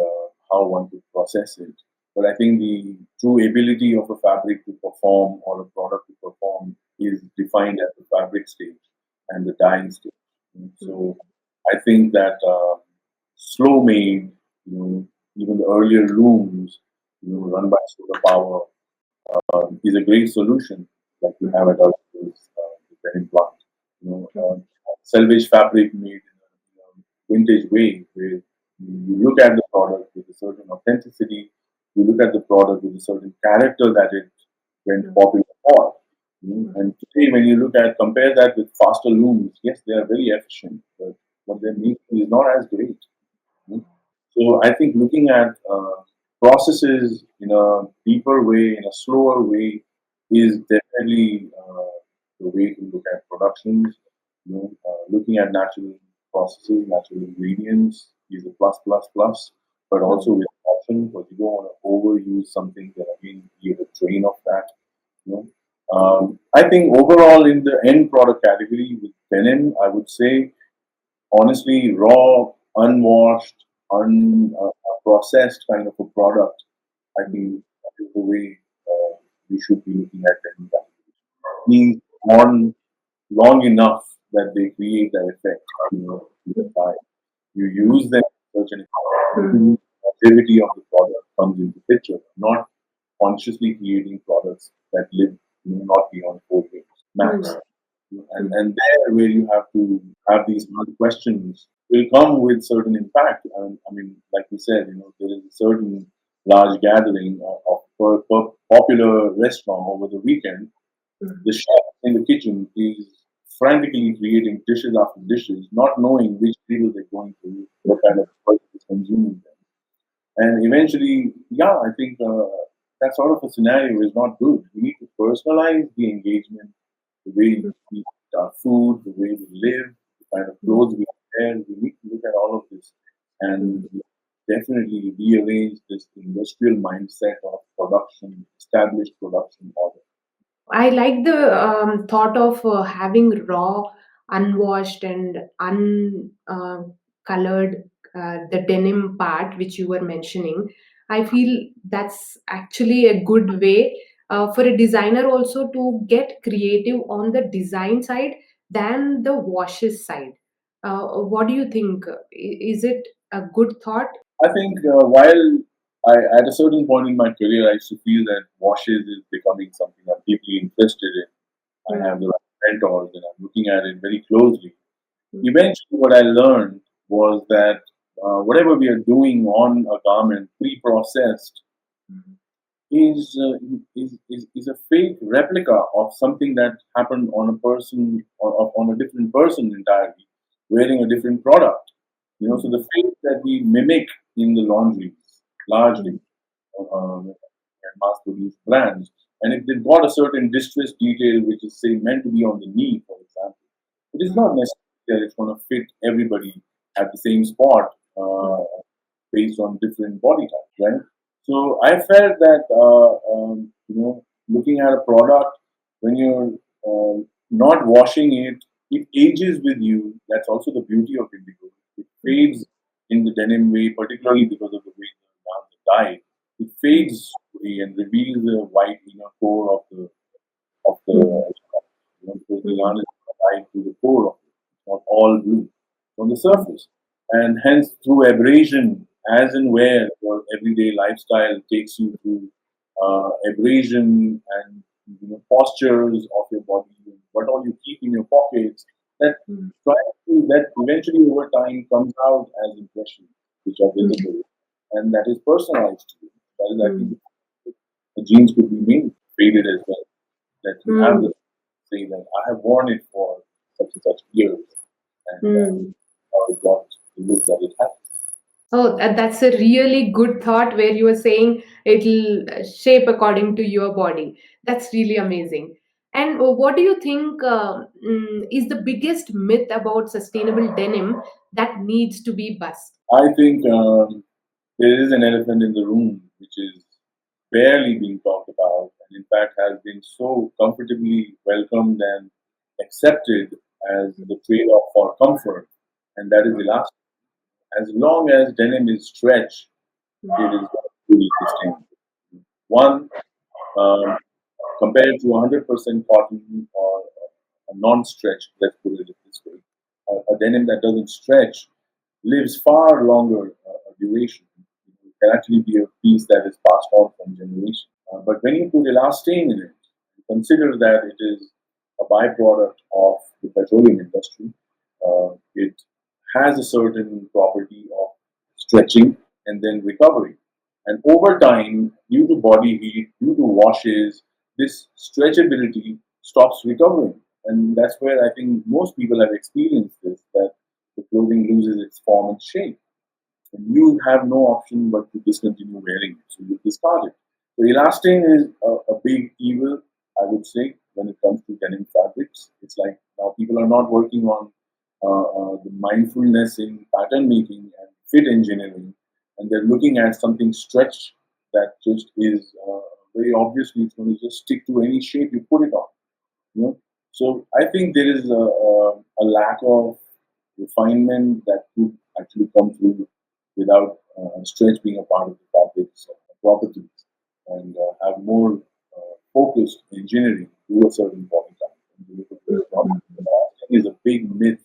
how one could process it. But I think the true ability of a fabric to perform or a product to perform is defined at the fabric stage and the dyeing stage. So I think that slow made, even the earlier looms, run by solar power, is a great solution, like we have at our denim plant. Salvage fabric made in a vintage way, where you look at the product with a certain authenticity, you look at the product with a certain character that it went popular for. And today, when you look at compare that with faster looms, yes, they are very efficient, but what they're making is not as great. Mm. So I think looking at processes in a deeper way, in a slower way, is definitely the way to look at productions. Looking at natural processes, natural ingredients is a plus, plus, plus, but also with caution because you don't want to overuse something that again you have a drain of that. You know. I think overall in the end product category with denim, I would say honestly, raw, unwashed, unprocessed kind of a product, I think that is the way we should be looking at them. Means on long enough that they create that effect, in the time. You use them in such an extent, longevity of the product comes into picture, not consciously creating products that live not beyond 4 years max. And there where you have to have these hard questions will come with certain impact. I mean, like we said, there is a certain large gathering of popular restaurant over the weekend. The chef in the kitchen is frantically creating dishes after dishes, not knowing which table they're going to, what kind of person is consuming them. And eventually, yeah, I think that sort of a scenario is not good. We need to personalize the engagement, the way we eat our food, the way we live, the kind of clothes we wear. We need to look at all of this and definitely rearrange this industrial mindset of production, established production order. I like the thought of having raw, unwashed, and uncolored the denim part, which you were mentioning. I feel that's actually a good way for a designer also to get creative on the design side than the washes side. What do you think? Is it a good thought? I think while at a certain point in my career, I used to feel that washes is becoming something I'm deeply interested in. I have the right mentors and I'm looking at it very closely. Eventually, what I learned was that whatever we are doing on a garment, pre-processed, is, is a fake replica of something that happened on a person or on a different person entirely, wearing a different product. So the fake that we mimic in the laundries largely and mass-produced brands, and if they've got a certain distress detail which is say meant to be on the knee, for example, it is not necessary that it's going to fit everybody at the same spot based on different body types, right? So I felt that looking at a product when you're not washing it, it ages with you. That's also the beauty of indigo. It fades in the denim way, particularly because of the way the dye. It fades slowly and reveals the white inner core of the because the yarn is tied to the core of it. It's not all blue on the surface. And hence, through abrasion, as and where your everyday lifestyle takes you through abrasion and postures of your body, what all you keep in your pockets, that that eventually over time comes out as impressions which are visible, and that is personalized to you. That is, I think, the jeans could be made faded as well. That you have the say that I have worn it for such and such years, and how it got the look that it has. Oh, that's a really good thought where you were saying it'll shape according to your body. That's really amazing. And what do you think is the biggest myth about sustainable denim that needs to be bust? I think there is an elephant in the room which is barely being talked about, and in fact has been so comfortably welcomed and accepted as the trade-off for comfort, and that is elastic. As long as denim is stretched, it is really sustainable. One, um, compared to 100% cotton or a non-stretch, let's put it this way, a denim that doesn't stretch lives far longer duration. It can actually be a piece that is passed on from generation. But when you put elastane in it, consider that it is a byproduct of the petroleum industry. It has a certain property of stretching and then recovery. And over time, due to body heat, due to washes, this stretchability stops recovering. And that's where I think most people have experienced this, that the clothing loses its form and shape. And you have no option but to discontinue wearing it. So you discard it. So elastane is a big evil, I would say, when it comes to denim fabrics. It's like now people are not working on the mindfulness in pattern making and fit engineering, and they're looking at something stretched that just is very obviously it's going to just stick to any shape you put it on. You know? So I think there is a lack of refinement that could actually come through without stretch being a part of the fabric's properties and have more focused engineering to a certain point in time. And we look at the product. I think is a big myth.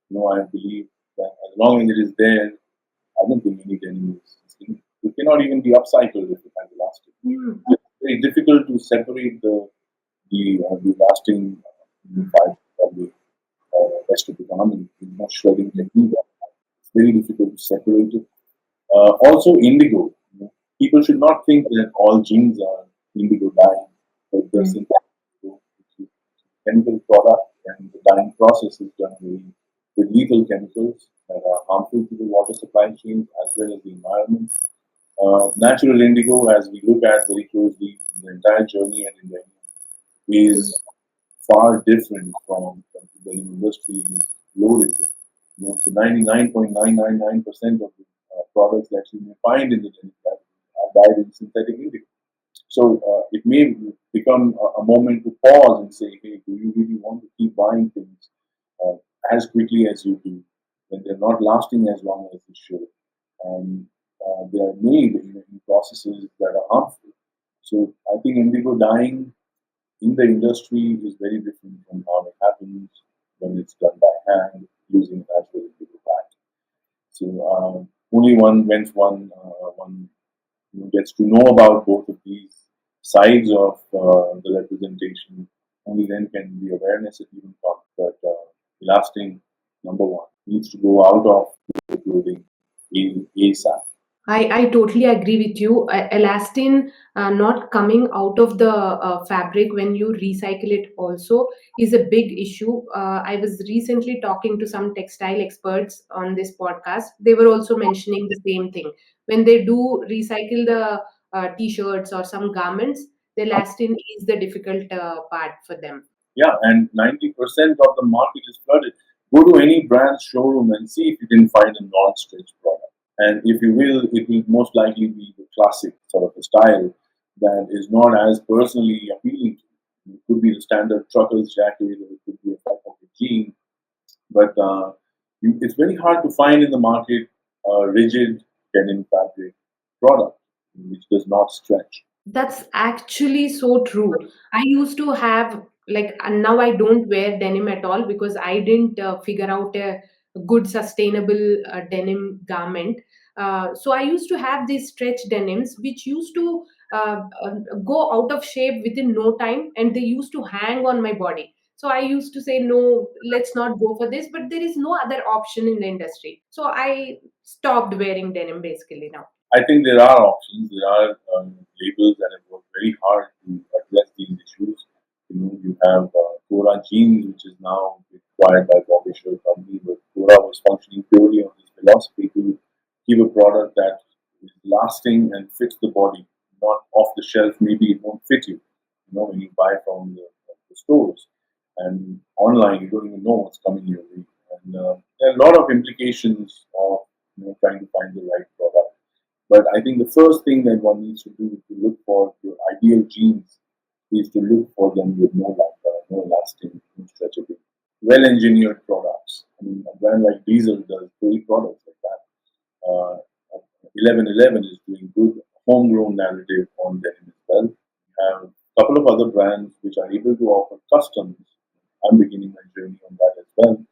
I believe that as long as it is there, I don't think any denim is sustainable. It cannot even be upcycled if it has elastic. Hmm. It's very difficult to separate the lasting fiber from the rest of the garment. It's not shredding technique. It's very difficult to separate it. Also, indigo. People should not think that all jeans are indigo dye, but they're synthetic indigo, which is a chemical product, and the dyeing process is done with lethal chemicals that are harmful to the water supply chain as well as the environment. Natural indigo, as we look at very closely in the entire journey at Indenium, is far different from the industry is loaded with. So 99.999% of the products that you may find in the denim category are dyed in synthetic indigo. So it may become a moment to pause and say, hey, do you really want to keep buying things uh, as quickly as you do when they're not lasting as long as they should? And they are made in processes that are harmful. So I think indigo dyeing in the industry is very different from how it happens when it's done by hand using natural indigo dye. So only one gets to know about both of these sides of the representation. Only then can the awareness even come. But elasting, number one, needs to go out of the clothing ASAP. I totally agree with you. Elastin not coming out of the fabric when you recycle it also is a big issue. I was recently talking to some textile experts on this podcast. They were also mentioning the same thing. When they do recycle the t-shirts or some garments, the elastin is the difficult part for them. Yeah, and 90% of the market is flooded. Go to any brand showroom and see if you can find a non-stretch product. And if you will, it will most likely be the classic sort of a style that is not as personally appealing to you. It could be the standard trucker's jacket, or it could be a type of a jean, but it's very hard to find in the market a rigid denim fabric product which does not stretch. That's actually so true. I used to have and now I don't wear denim at all because I didn't figure out a good sustainable denim garment. So I used to have these stretch denims which used to go out of shape within no time, and they used to hang on my body. So I used to say, no, let's not go for this, but there is no other option in the industry. So I stopped wearing denim basically now. I think there are options. There are labels that have worked very hard to address these issues. You have Cora Jeans, which is now acquired by Bobby Shirt Company, but Cora was functioning purely on this philosophy to give a product that is lasting and fits the body, not off the shelf. Maybe it won't fit you, when you buy from the stores. And online, you don't even know what's coming your way. And there are a lot of implications of trying to find the right product. But I think the first thing that one needs to do to look for your ideal jeans is to look for them with no lacquer, no elastic, no stretchability, well-engineered products. I mean, a brand like Diesel does great products like that. 1111 is doing good homegrown narrative on denim as well. We have a couple of other brands which are able to offer customs. I'm beginning my journey on that as well,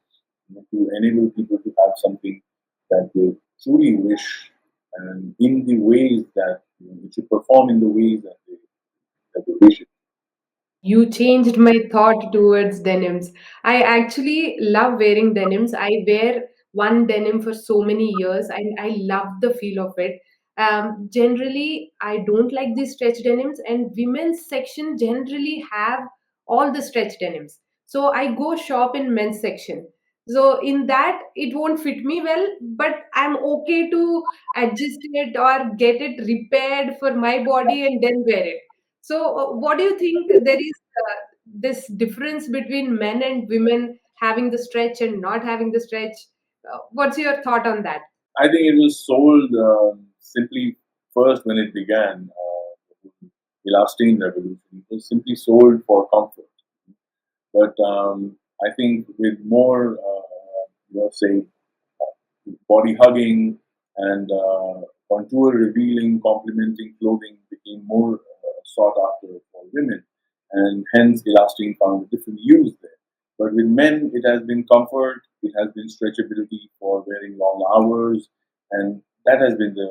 to enable people to have something that they truly wish, and in the ways that it should perform in the ways that they wish it. You changed my thought towards denims. I actually love wearing denims. I wear one denim for so many years and I love the feel of it. Generally, I don't like the stretch denims, and women's section generally have all the stretch denims. So I go shop in men's section. So in that, it won't fit me well, but I'm okay to adjust it or get it repaired for my body and then wear it. So, what do you think there is this difference between men and women having the stretch and not having the stretch? What's your thought on that? I think it was sold simply first when it began. The elastine revolution. It was simply sold for comfort. But I think with more, say, body hugging and contour revealing, complementing clothing became more sought after for women, and hence elastine found a different use there. But with men, it has been comfort, it has been stretchability for wearing long hours, and that has been the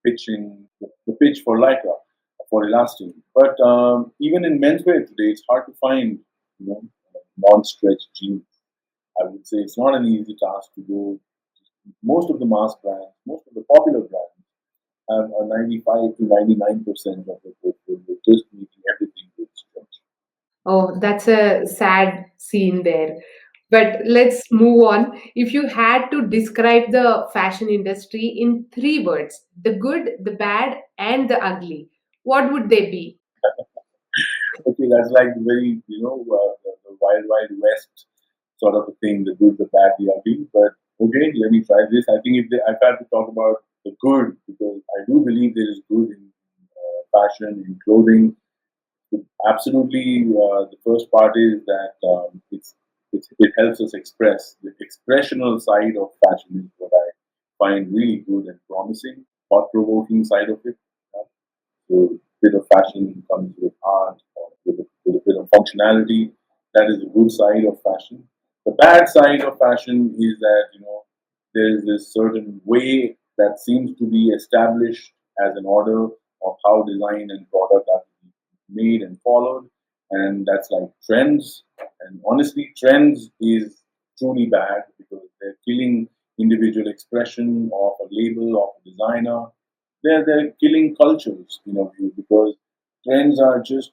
pitching the pitch for lycra for elastine. But even in menswear today, it's hard to find you know non-stretch jeans. I would say it's not an easy task to go. Most of the mass brands, most of the popular brands have a 95 to 99% of the portfolio just meeting everything with stretch. Oh, that's a sad scene there. But let's move on. If you had to describe the fashion industry in three words, the good, the bad, and the ugly, what would they be? Okay, that's like the very, the wild, wild west sort of a thing, the good, the bad, the ugly. But okay, let me try this. I think if I had to talk about the good, because I do believe there is good in fashion, in clothing. Absolutely, the first part is that it helps us express. The expressional side of fashion is what I find really good and promising, thought-provoking side of it. So a bit of fashion comes with art, or with a bit of functionality. That is the good side of fashion. The bad side of fashion is that there is this certain way that seems to be established as an order of how design and product are to be made and followed, and that's like trends. And honestly, trends is truly bad because they're killing individual expression of a label of a designer. They're killing cultures, because trends are just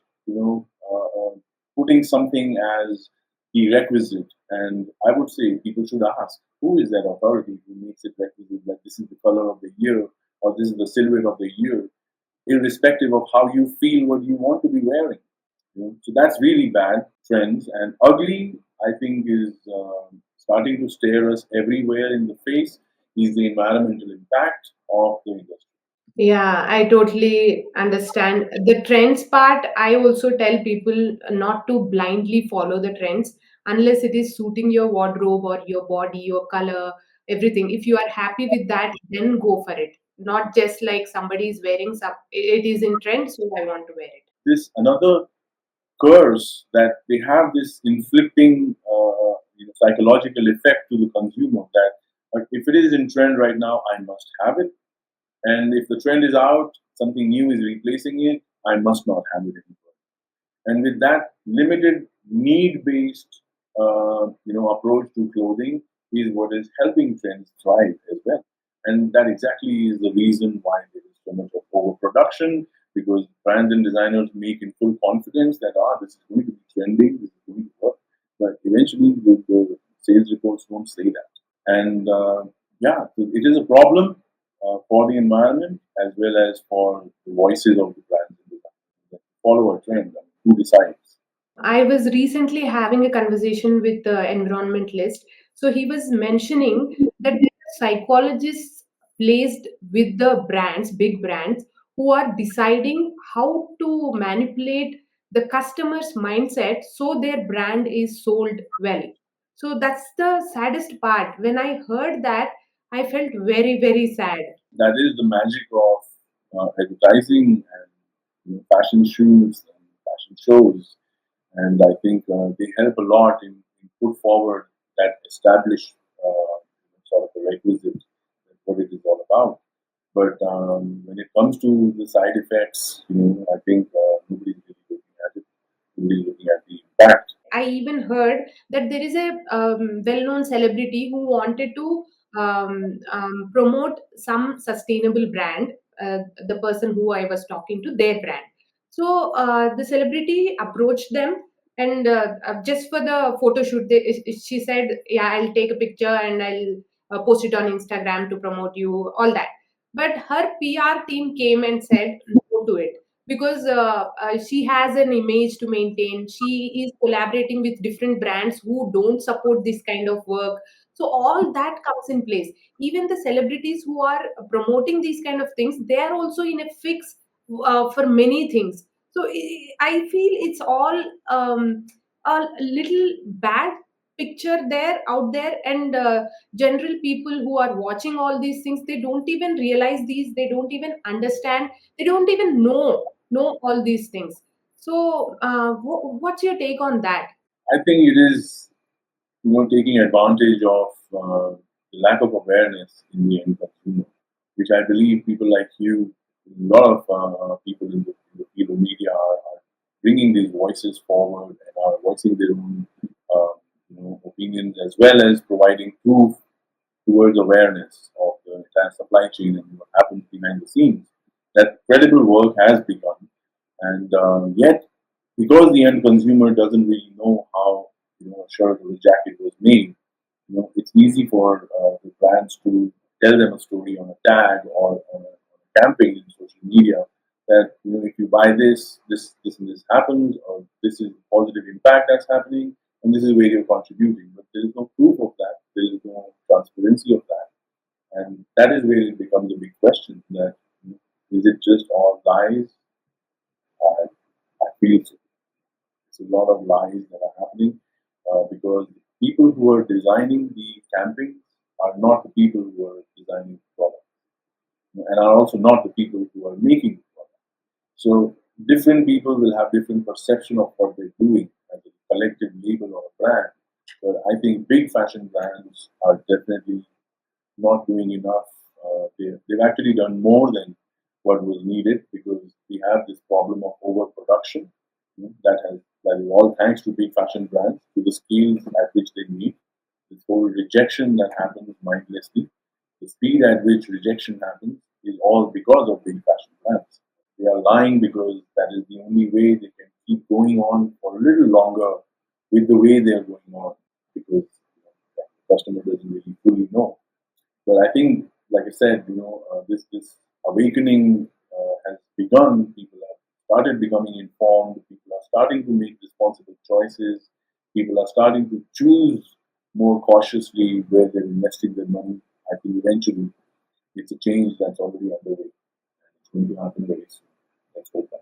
putting something as the requisite. And I would say people should ask, who is that authority who makes it requisite that this is the color of the year or this is the silhouette of the year, irrespective of how you feel what you want to be wearing. So that's really bad trends. And ugly, I think, is starting to stare us everywhere in the face. Is the environmental impact of the industry. Yeah, I totally understand. The trends part, I also tell people not to blindly follow the trends unless it is suiting your wardrobe or your body, your color, everything. If you are happy with that, then go for it. Not just like somebody is wearing some, it is in trend, so I want to wear it. This another curse that they have this inflicting psychological effect to the consumer that if it is in trend right now, I must have it. And if the trend is out, something new is replacing it, I must not have it anymore. And with that limited need-based, approach to clothing is what is helping trends thrive as well. And that exactly is the reason why there is so much of overproduction, because brands and designers make in full confidence that this is going to be trending, this is going to work. But eventually, the sales reports don't say that. And Yeah, so it is a problem for the environment as well as for the voices of the brands in the country. Follow a trend. Who decides? I was recently having a conversation with the environmentalist. So he was mentioning that there are psychologists placed with the brands, big brands, who are deciding how to manipulate the customer's mindset so their brand is sold well. So that's the saddest part. When I heard that, I felt very, very sad. That is the magic of advertising and fashion shoots and fashion shows. And I think they help a lot in put forward that established sort of a requisite what it is all about. But when it comes to the side effects, I think nobody's really looking at it. Nobody's looking at the impact. I even heard that there is a well-known celebrity who wanted to promote some sustainable brand. The person who I was talking to, their brand. So the celebrity approached them, and just for the photo shoot, she said, "Yeah, I'll take a picture and I'll post it on Instagram to promote you." All that, but her PR team came and said no to it because she has an image to maintain. She is collaborating with different brands who don't support this kind of work. So all that comes in place. Even the celebrities who are promoting these kind of things, they are also in a fix for many things. So I feel it's all a little bad picture there out there, and general people who are watching all these things, they don't even realize these, they don't even understand, they don't even know all these things. So what's your take on that? I think it is taking advantage of the lack of awareness in the end consumer, which I believe people like you, a lot of people in the field of media are bringing these voices forward and are voicing their own opinions as well as providing proof towards awareness of the entire supply chain and what happens behind the scenes. That credible work has begun, and yet because the end consumer doesn't really know how a shirt or a jacket was made, it's easy for the brands to tell them a story on a tag or on a campaign in social media that if you buy this and this happens, or this is the positive impact that's happening, and this is where you're contributing. But there is no proof of that. There is no transparency of that, and that is where it becomes a big question. That is it just all lies? I, I feel it's a lot of lies that are happening because the people who are designing the campaigns are not the people who are designing the product, and are also not the people who are making the product. So different people will have different perception of what they're doing as a collective label or a brand. But I think big fashion brands are definitely not doing enough. They've actually done more than what was needed because we have this problem of overproduction that is all thanks to big fashion brands to the scales at which they meet. This whole rejection that happens mindlessly, the speed at which rejection happens is all because of big fashion brands. They are lying because that is the only way they can keep going on for a little longer with the way they are going on because the customer doesn't really fully know. But I think, like I said, this awakening has begun. People have started becoming informed. People are starting to make responsible choices. People are starting to choose more cautiously where they're investing their money. I think eventually it's a change that's already underway. It's going to happen very soon. Let's hope that.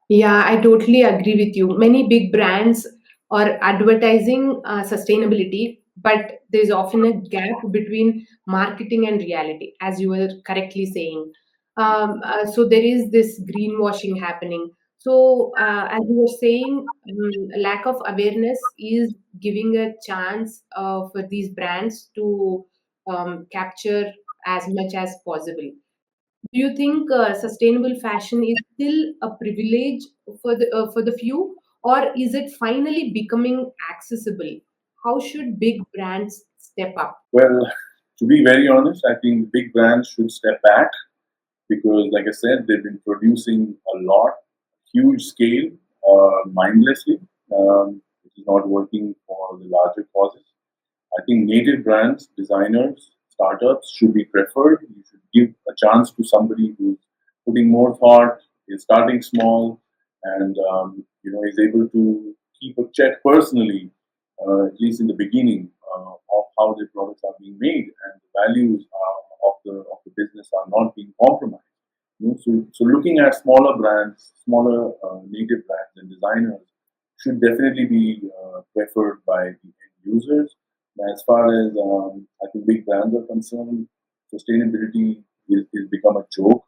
Yeah, I totally agree with you. Many big brands are advertising sustainability, but there's often a gap between marketing and reality, as you were correctly saying. So there is this greenwashing happening. So, as you were saying, lack of awareness is giving a chance for these brands to capture as much as possible. Do you think sustainable fashion is still a privilege for the few, or is it finally becoming accessible? How should big brands step up? Well, to be very honest, I think big brands should step back because, like I said, they've been producing a lot, huge scale, mindlessly, which is not working for the larger causes. I think native brands, designers, startups should be preferred. You should give a chance to somebody who's putting more thought, is starting small, and is able to keep a check personally, at least in the beginning, of how their products are being made and the values of the business are not being compromised. So looking at smaller brands, smaller native brands and designers should definitely be preferred by the end users. As far as I think big brands are concerned, sustainability is become a joke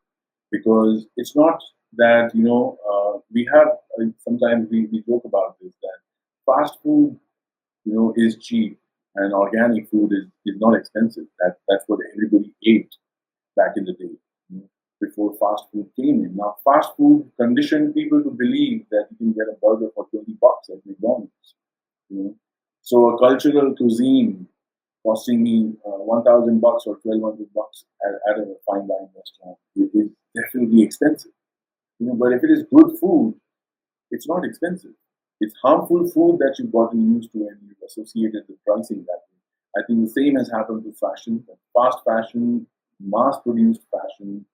because it's not that we have sometimes we joke about this that fast food is cheap and organic food is not expensive. That's what everybody ate back in the day, before fast food came in. Now, fast food conditioned people to believe that you can get a burger for $20 at McDonald's. You know? So, a cultural cuisine costing me $1,000 or $1,200 at a fine dining restaurant is definitely expensive. But if it is good food, it's not expensive. It's harmful food that you've gotten used to and you've associated the pricing that way. I think the same has happened to fashion. Fast fashion, mass-produced fashion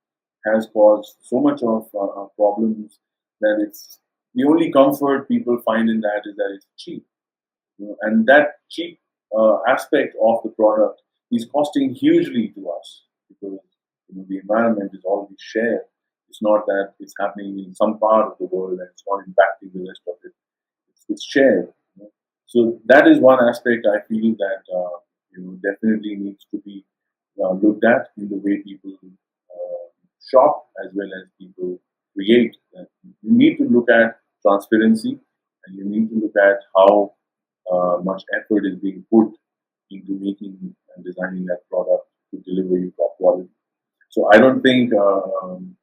has caused so much of problems that it's the only comfort people find in that is that it's cheap. And that cheap aspect of the product is costing hugely to us because the environment is already shared. It's not that it's happening in some part of the world and it's not impacting the rest of it. It's shared. So that is one aspect I feel that definitely needs to be looked at in the way people shop as well as people create. You need to look at transparency and you need to look at how much effort is being put into making and designing that product to deliver you top quality. So I don't think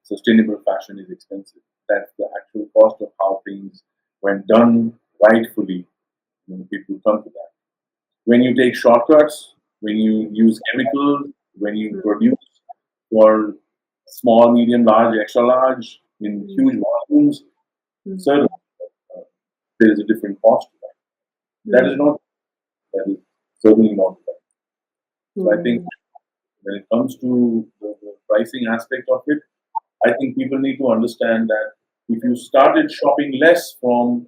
sustainable fashion is expensive. That's the actual cost of how things, when done rightfully, it will come to that. When you take shortcuts, when you use chemicals, when you produce for small, medium, large, extra large in huge volumes, certainly there is a different cost to that. That is not that is certainly not that. So I think when it comes to the pricing aspect of it, I think people need to understand that if you started shopping less from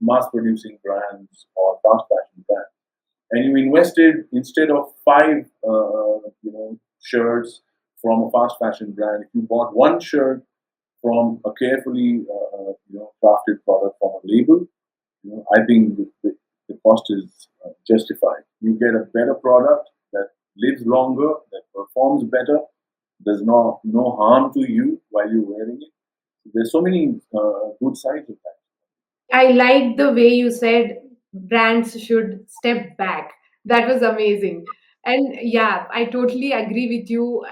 mass producing brands or fast fashion brands, and you invested instead of five, shirts from a fast fashion brand, if you bought one shirt from a carefully, crafted product from a label, I think the cost is justified. You get a better product that lives longer, that performs better, does no harm to you while you're wearing it. There's so many good sides of that. I like the way you said brands should step back. That was amazing. And yeah, I totally agree with you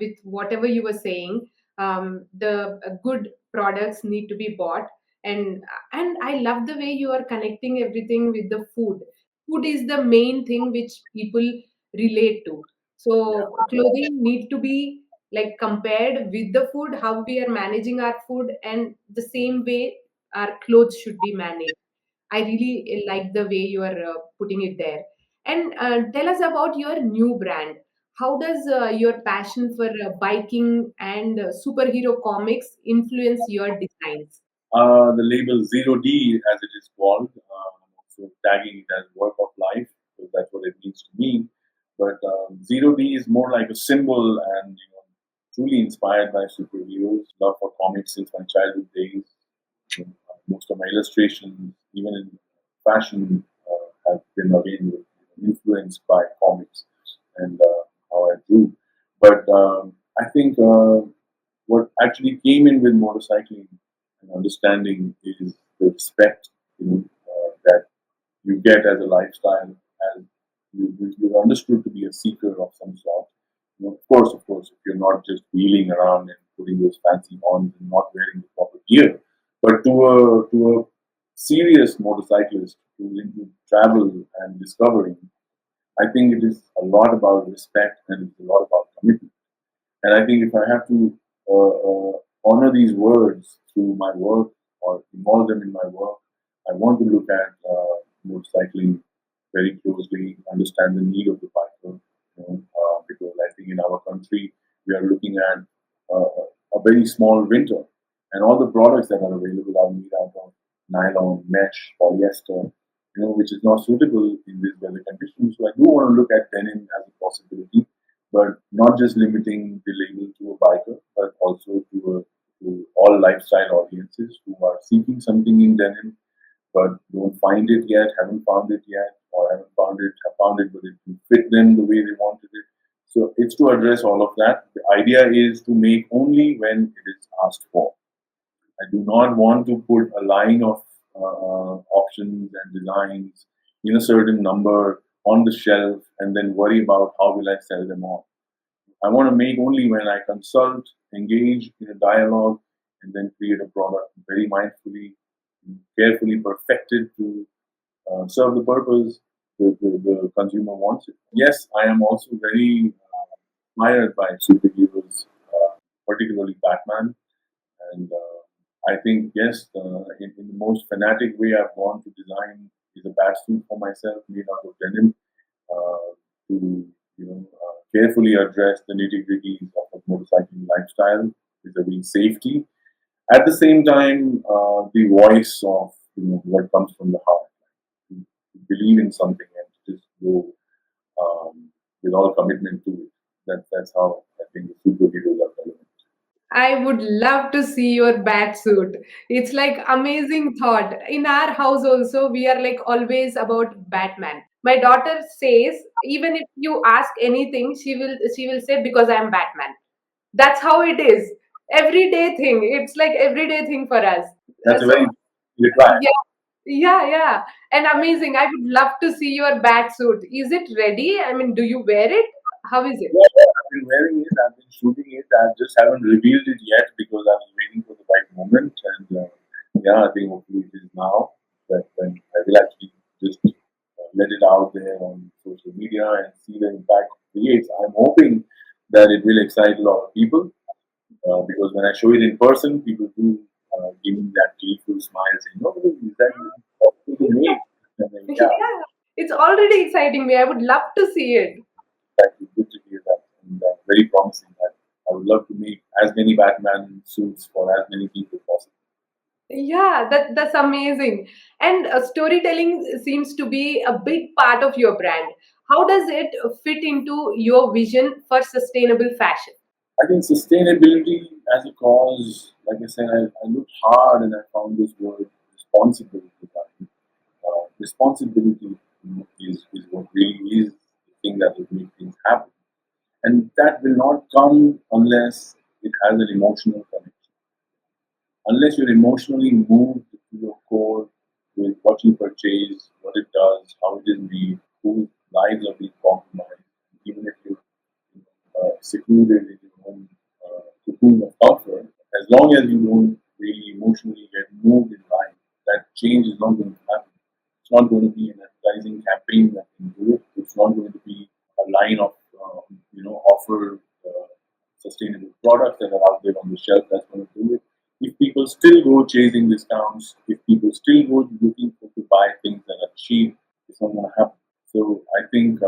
with whatever you were saying. The good products need to be bought, and I love the way you are connecting everything with the food. Food is the main thing which people relate to. So clothing need to be like compared with the food, how we are managing our food, and the same way our clothes should be managed. I really like the way you are putting it there. And tell us about your new brand. How does your passion for biking and superhero comics influence your designs? The label Zero D, as it is called, so tagging it as work of life, because that's what it means to me. But Zero D is more like a symbol and truly inspired by superheroes. Love for comics since my childhood days. Most of my illustrations, even in fashion, have been again influenced by comics and how I drew. But I think what actually came in with motorcycling and understanding is the respect that you get as a lifestyle, as you're understood to be a seeker of some sort. Of course, if you're not just wheeling around and putting those fancy horns and not wearing the proper gear, but to a serious motorcyclist who's into travel and discovering, I think it is a lot about respect and it's a lot about commitment. And I think if I have to honor these words through my work or involve them in my work, I want to look at motorcycling very closely, understand the need of the biker, because I think in our country we are looking at a very small winter, and all the products that are available are made out of nylon, mesh, polyester, which is not suitable in this weather conditions. So I do want to look at denim as a possibility, but not just limiting the label to a biker, but also to all lifestyle audiences who are seeking something in denim but don't find it yet, haven't found it yet, or haven't found it, have found it, but it didn't fit them the way they wanted it. So it's to address all of that. The idea is to make only when it is asked for. I do not want to put a line of options and designs in a certain number on the shelf and then worry about how will I sell them on. I want to make only when I consult, engage in a dialogue, and then create a product very mindfully, carefully perfected to serve the purpose the consumer wants it. Yes, I am also very admired by superheroes, particularly Batman. And I think, yes, in the most fanatic way, I've gone to design is a bat suit for myself made out of denim to carefully address the nitty gritties of a motorcycling lifestyle vis-a-vis safety. At the same time, the voice of what comes from the heart, to believe in something and to just go with all commitment to it. That's how I think the superheroes are relevant. I would love to see your bat suit. It's like amazing thought. In our house also, we are like always about Batman. My daughter says, even if you ask anything, she will say because I am Batman. That's how it is. Everyday thing. It's like everyday thing for us. That's a So very reply. yeah, yeah. And amazing. I would love to see your bat suit. Is it ready? I mean, do you wear it? How is it? Yeah, I've been wearing it. I've been shooting it. I just haven't revealed it yet because I was waiting for the right moment. And yeah, I think hopefully it is now that when I will actually just let it out there on social media and see the impact it creates. I'm hoping that it will excite a lot of people because when I show it in person, people do give me that gleeful smile saying, "Oh, is that possible to make?" And then, yeah, Yeah, it's already exciting me. I would love to see it. exactly. Good to hear that. And very promising that I would love to make as many Batman suits for as many people possible. Yeah, that's amazing. And storytelling seems to be a big part of your brand. How does it fit into your vision for sustainable fashion? I think sustainability as a cause, like I said, I looked hard and I found this word responsibility. Responsibility is what really is the thing that will make things happen. And that will not come unless it has an emotional connection. Unless you're emotionally moved to your core with what you purchase, what it does, how it is made, whose lives are being compromised, even if you're secluded in your own cocoon of comfort, as long as you don't really emotionally get moved in life, that change is not going to happen. It's not going to be an advertising campaign that can do it. It's not going to be a line of offer sustainable products that are out there on the shelf that's going to do it. If people still go chasing discounts, if people still go looking for to buy things that are cheap, it's not going to happen. So I think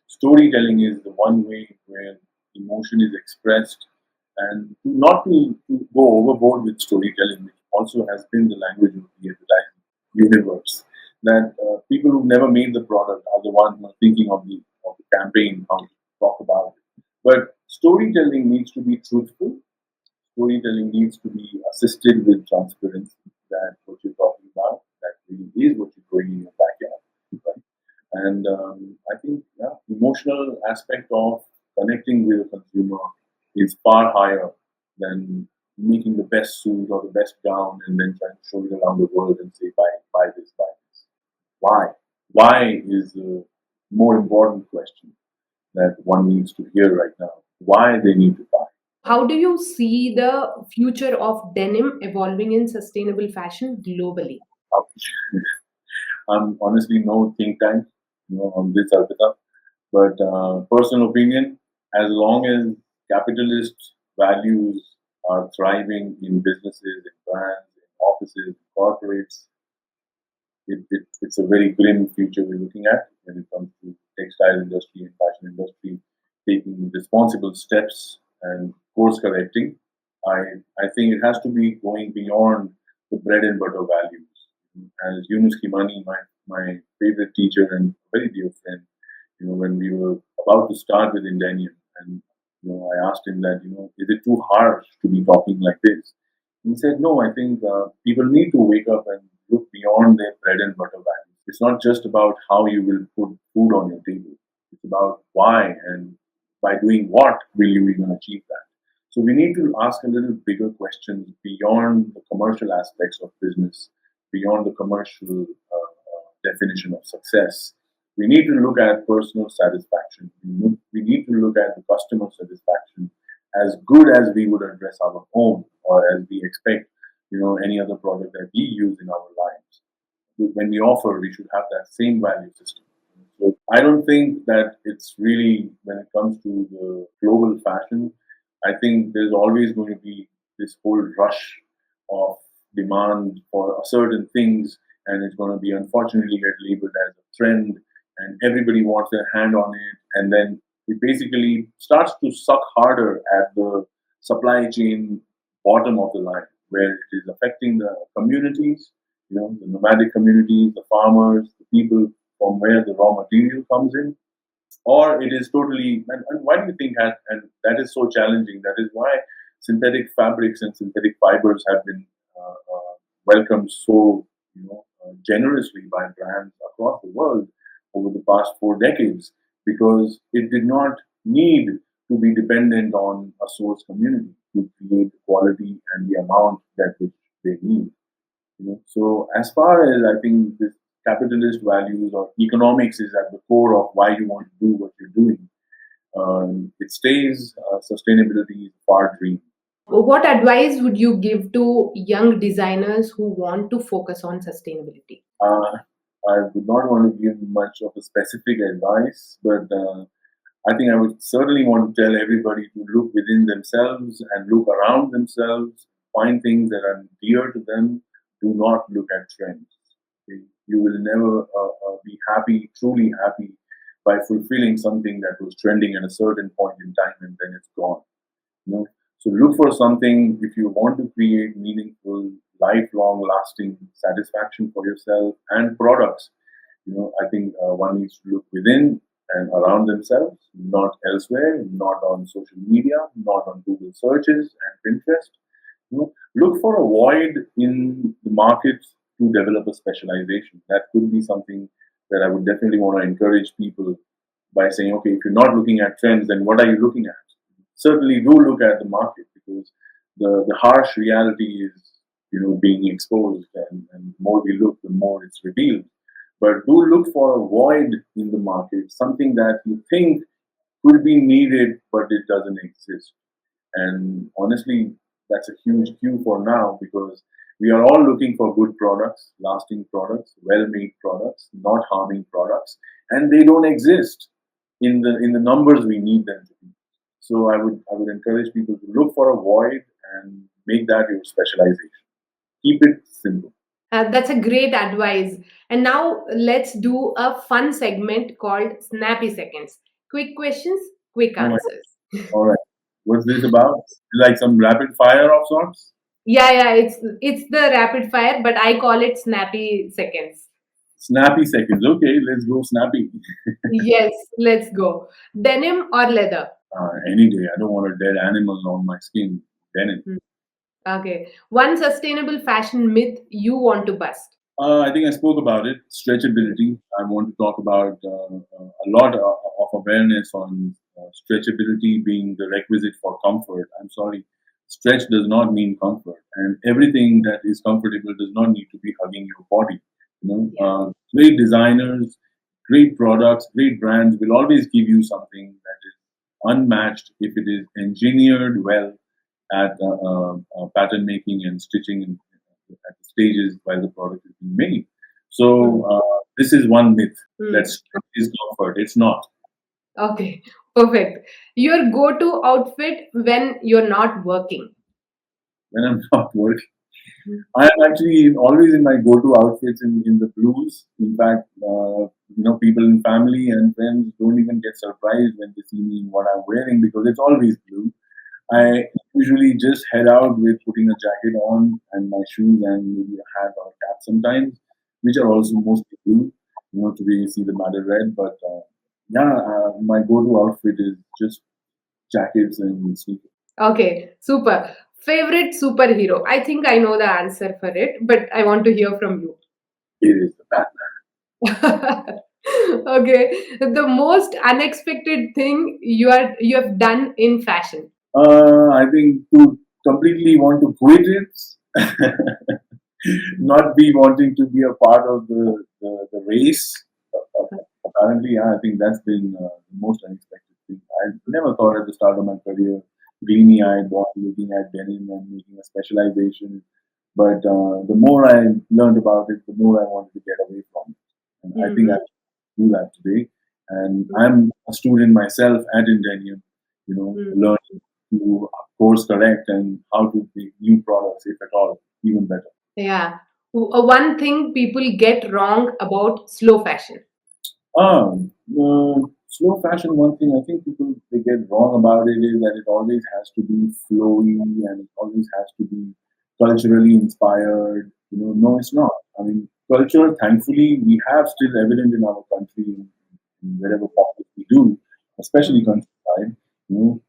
storytelling is the one way where emotion is expressed, and not to go overboard with storytelling, which also has been the language of the advertising universe. That people who never made the product are the ones who are thinking of the campaign, how to talk about it. But storytelling needs to be truthful. Storytelling needs to be assisted with transparency. That what you're talking about, that really is what you're growing in your backyard, right? And I think, yeah, emotional aspect of connecting with a consumer is far higher than making the best suit or the best gown and then trying to show it around the world and say, buy this, buy this. Why? Why is the more important question that one needs to hear right now. Why they need to buy. How do you see the future of denim evolving in sustainable fashion globally? How- I'm honestly no think tank, on this Arpita, but personal opinion, as long as capitalist values are thriving in businesses, in brands, in offices, in corporates, it's a very grim future we're looking at when it comes to textile industry and fashion industry taking responsible steps and course correcting. I I think it has to be going beyond the bread and butter values. As Yunus Kimani, my favorite teacher and very dear friend, when we were about to start with Indenium, and I asked him that, is it too harsh to be talking like this? He said, no, I think people need to wake up and look beyond their bread and butter values. It's not just about how you will put food on your table. It's about why, and by doing what will you even achieve that. So we need to ask a little bigger questions beyond the commercial aspects of business, beyond the commercial definition of success. We need to look at personal satisfaction. We need to look at the customer satisfaction as good as we would address our home, or as we expect, any other product that we use in our lives. When we offer, we should have that same value system. So I don't think that it's really, when it comes to the global fashion, I think there's always going to be this whole rush of demand for certain things, and it's going to be, unfortunately, get labeled as a trend, and everybody wants their hand on it, and then it basically starts to suck harder at the supply chain bottom of the line, where it is affecting the communities, the nomadic communities, the farmers, the people from where the raw material comes in, or it is totally. And why do you think that? And that is so challenging. That is why synthetic fabrics and synthetic fibers have been welcomed so generously by brands across the world over the past 4 decades, because it did not need to be dependent on a source community to create the quality and the amount that which they need. So as far as, I think, this capitalist values or economics is at the core of why you want to do what you're doing, it stays. Sustainability is far dream. What advice would you give to young designers who want to focus on sustainability? I would not want to give much of a specific advice, but I think I would certainly want to tell everybody to look within themselves and look around themselves, find things that are dear to them. Do not look at trends. Okay? You will never be happy, truly happy, by fulfilling something that was trending at a certain point in time and then it's gone. You know? So look for something if you want to create meaningful, lifelong, lasting satisfaction for yourself and products. I think one needs to look within and around themselves, not elsewhere, not on social media, not on Google searches and Pinterest. Look for a void in the market to develop a specialization. That could be something that I would definitely want to encourage people by saying, okay, if you're not looking at trends, then what are you looking at? Certainly do look at the market, because the harsh reality is being exposed, and the more we look, the more it's revealed. But do look for a void in the market, something that you think could be needed but it doesn't exist. And honestly, that's a huge cue for now, because we are all looking for good products, lasting products, well-made products, not harming products, and they don't exist in the numbers we need them to be. So I would encourage people to look for a void and make that your specialization. Keep it simple. That's a great advice. And now let's do a fun segment called Snappy Seconds. Quick questions, quick Oh my, answers. all right. What's this about? Like some rapid fire of sorts? Yeah, it's the rapid fire, but I call it Snappy Seconds. Snappy seconds. Okay, let's go snappy. Yes, let's go. Denim or leather? Any day. I don't want a dead animal on my skin. Denim. Hmm. Okay. One sustainable fashion myth you want to bust. I think I spoke about it. Stretchability. I want to talk about a lot of awareness on stretchability being the requisite for comfort. I'm sorry, stretch does not mean comfort, and everything that is comfortable does not need to be hugging your body. Yeah. Great designers, great products, great brands will always give you something that is unmatched if it is engineered well at pattern making and stitching at the stages while the product is being made. Hmm. So this is one myth that Hmm. stretch is comfort. It's not. Okay. Perfect. Your go-to outfit when you're not working. When I'm not working. I am actually always in my go-to outfits in the blues. In fact, people in family and friends don't even get surprised when they see me in what I'm wearing because it's always blue. I usually just head out with putting a jacket on and my shoes and maybe a hat or a cap sometimes, which are also mostly blue. Today you see the matter red, but my go-to outfit is just jackets and sneakers. Okay, super. Favorite superhero? I think I know the answer for it, but I want to hear from you. It is the Batman. Okay, the most unexpected thing you have done in fashion. I think to completely want to quit it, not be wanting to be a part of the race. Apparently, yeah, I think that's been the most unexpected thing. I never thought at the start of my career, greeny eyed, looking at denim and making a specialization. But the more I learned about it, the more I wanted to get away from it. And I think I Mhm. can do that today. And I'm a student myself at Indenium, Mm. learning to course correct and how to make new products, if at all, even better. Yeah. One thing people get wrong about slow fashion. Slow fashion, one thing I think people they get wrong about it is that it always has to be flowy and it always has to be culturally inspired. No, it's not. I mean, culture, thankfully, we have still evident in our country in wherever pockets we do, especially countryside. You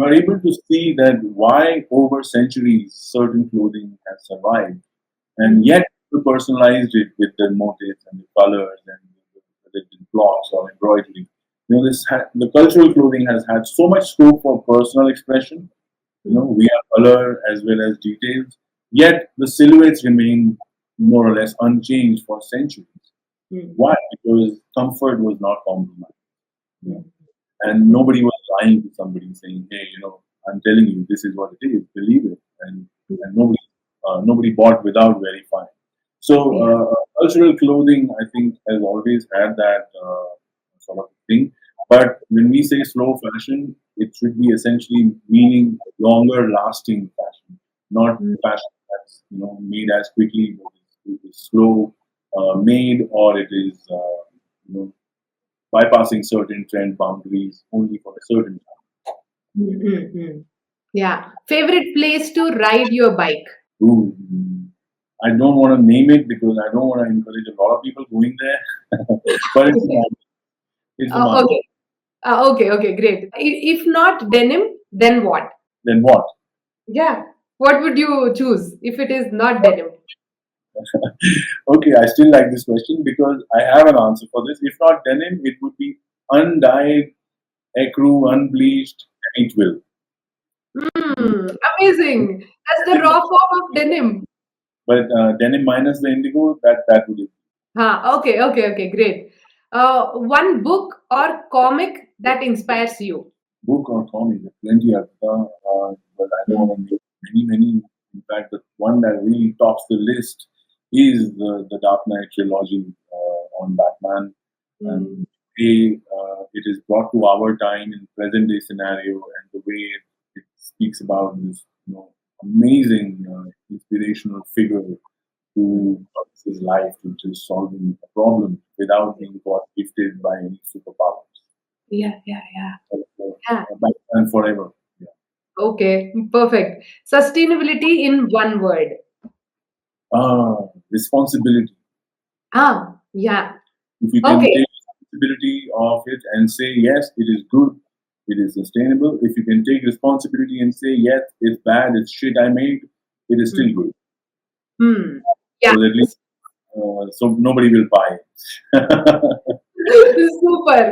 are able to see that why over centuries certain clothing has survived and Mm. yet we personalized it with the motifs and the colors and whether it's blocks or embroidery. The cultural clothing has had so much scope for personal expression. Mm. We have color as well as details, yet the silhouettes remain more or less unchanged for centuries. Mm. Why? Because comfort was not compromised. You know, Mm. and Mm. nobody was lying to somebody saying, "Hey, I'm telling you, this is what it is. Believe it." And nobody bought without verifying. So Yeah. cultural clothing, I think, has always had that sort of thing. But when we say slow fashion, it should be essentially meaning longer lasting fashion, not Mm. fashion that's made as quickly. But it is slow made, or it is you know bypassing certain trend boundaries only for a certain time. Mm. Mm. Mm. Yeah. Favorite place to ride your bike? Ooh, I don't want to name it because I don't want to encourage a lot of people going there. But it's the Okay. mountain. It's the mountain. Okay. Okay. Okay. Great. If not denim, then what? Then what? Yeah. What would you choose if it is not denim? Okay, I still like this question because I have an answer for this. If not denim, it would be undyed, ecru, unbleached, paint will. Hmm. Amazing. That's the raw form of denim. But denim minus the indigo, that would be Huh. Okay. Okay. Okay. Great. One book or comic that inspires you. book or comic. There's plenty of but I don't want to make many. In fact, the one that really tops the list is the Dark Knight trilogy on Batman, and Mm. the way it is brought to our time in present day scenario, and the way it speaks about this, amazing inspirational figure Mm. who puts his life into solving a problem without being got gifted by any superpowers. Yeah. Yeah. Yeah. So, Yeah. Batman forever. Yeah. Okay. Perfect. Sustainability in one word. Responsibility. Yeah. If you can Okay. take responsibility of it and say yes, it is good, it is sustainable. If you can take responsibility and say yes, it's bad, it's shit I made, it is still Hmm. good. Hmm. Yeah. Because at least so nobody will buy it. Super.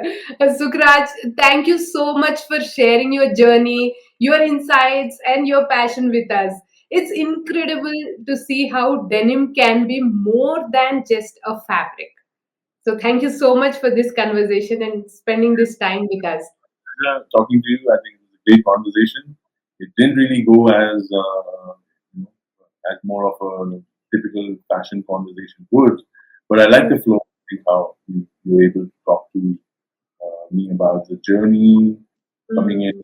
Sukhraj, thank you so much for sharing your journey, your insights, and your passion with us. It's incredible to see how denim can be more than just a fabric. So, thank you so much for this conversation and spending this time with us. Talking to you, I think it was a great conversation. It didn't really go you know, as more of a typical fashion conversation would, but I like Mm, the flow. I think how you were able to talk to me about the journey coming in, mm,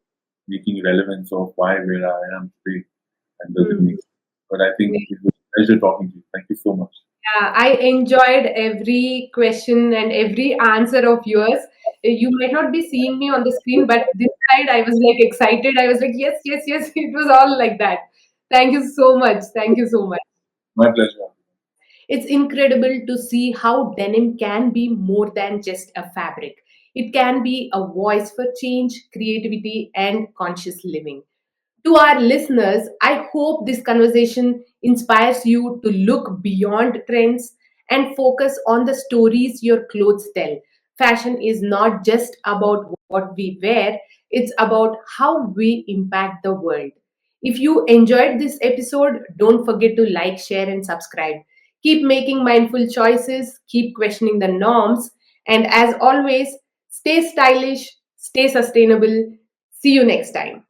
making relevance of why where I am today, and does it mm. make sense? But I think it was pleasure talking to you. Thank you so much. I enjoyed every question and every answer of yours. You might not be seeing me on the screen, but this side I was like excited. I was like, yes, yes, yes. It was all like that. Thank you so much. Thank you so much. My pleasure. It's incredible to see how denim can be more than just a fabric. It can be a voice for change, creativity, and conscious living. To our listeners, I hope this conversation inspires you to look beyond trends and focus on the stories your clothes tell. Fashion is not just about what we wear, it's about how we impact the world. If you enjoyed this episode, don't forget to like, share, and subscribe. Keep making mindful choices, keep questioning the norms, and as always, stay stylish, stay sustainable. See you next time.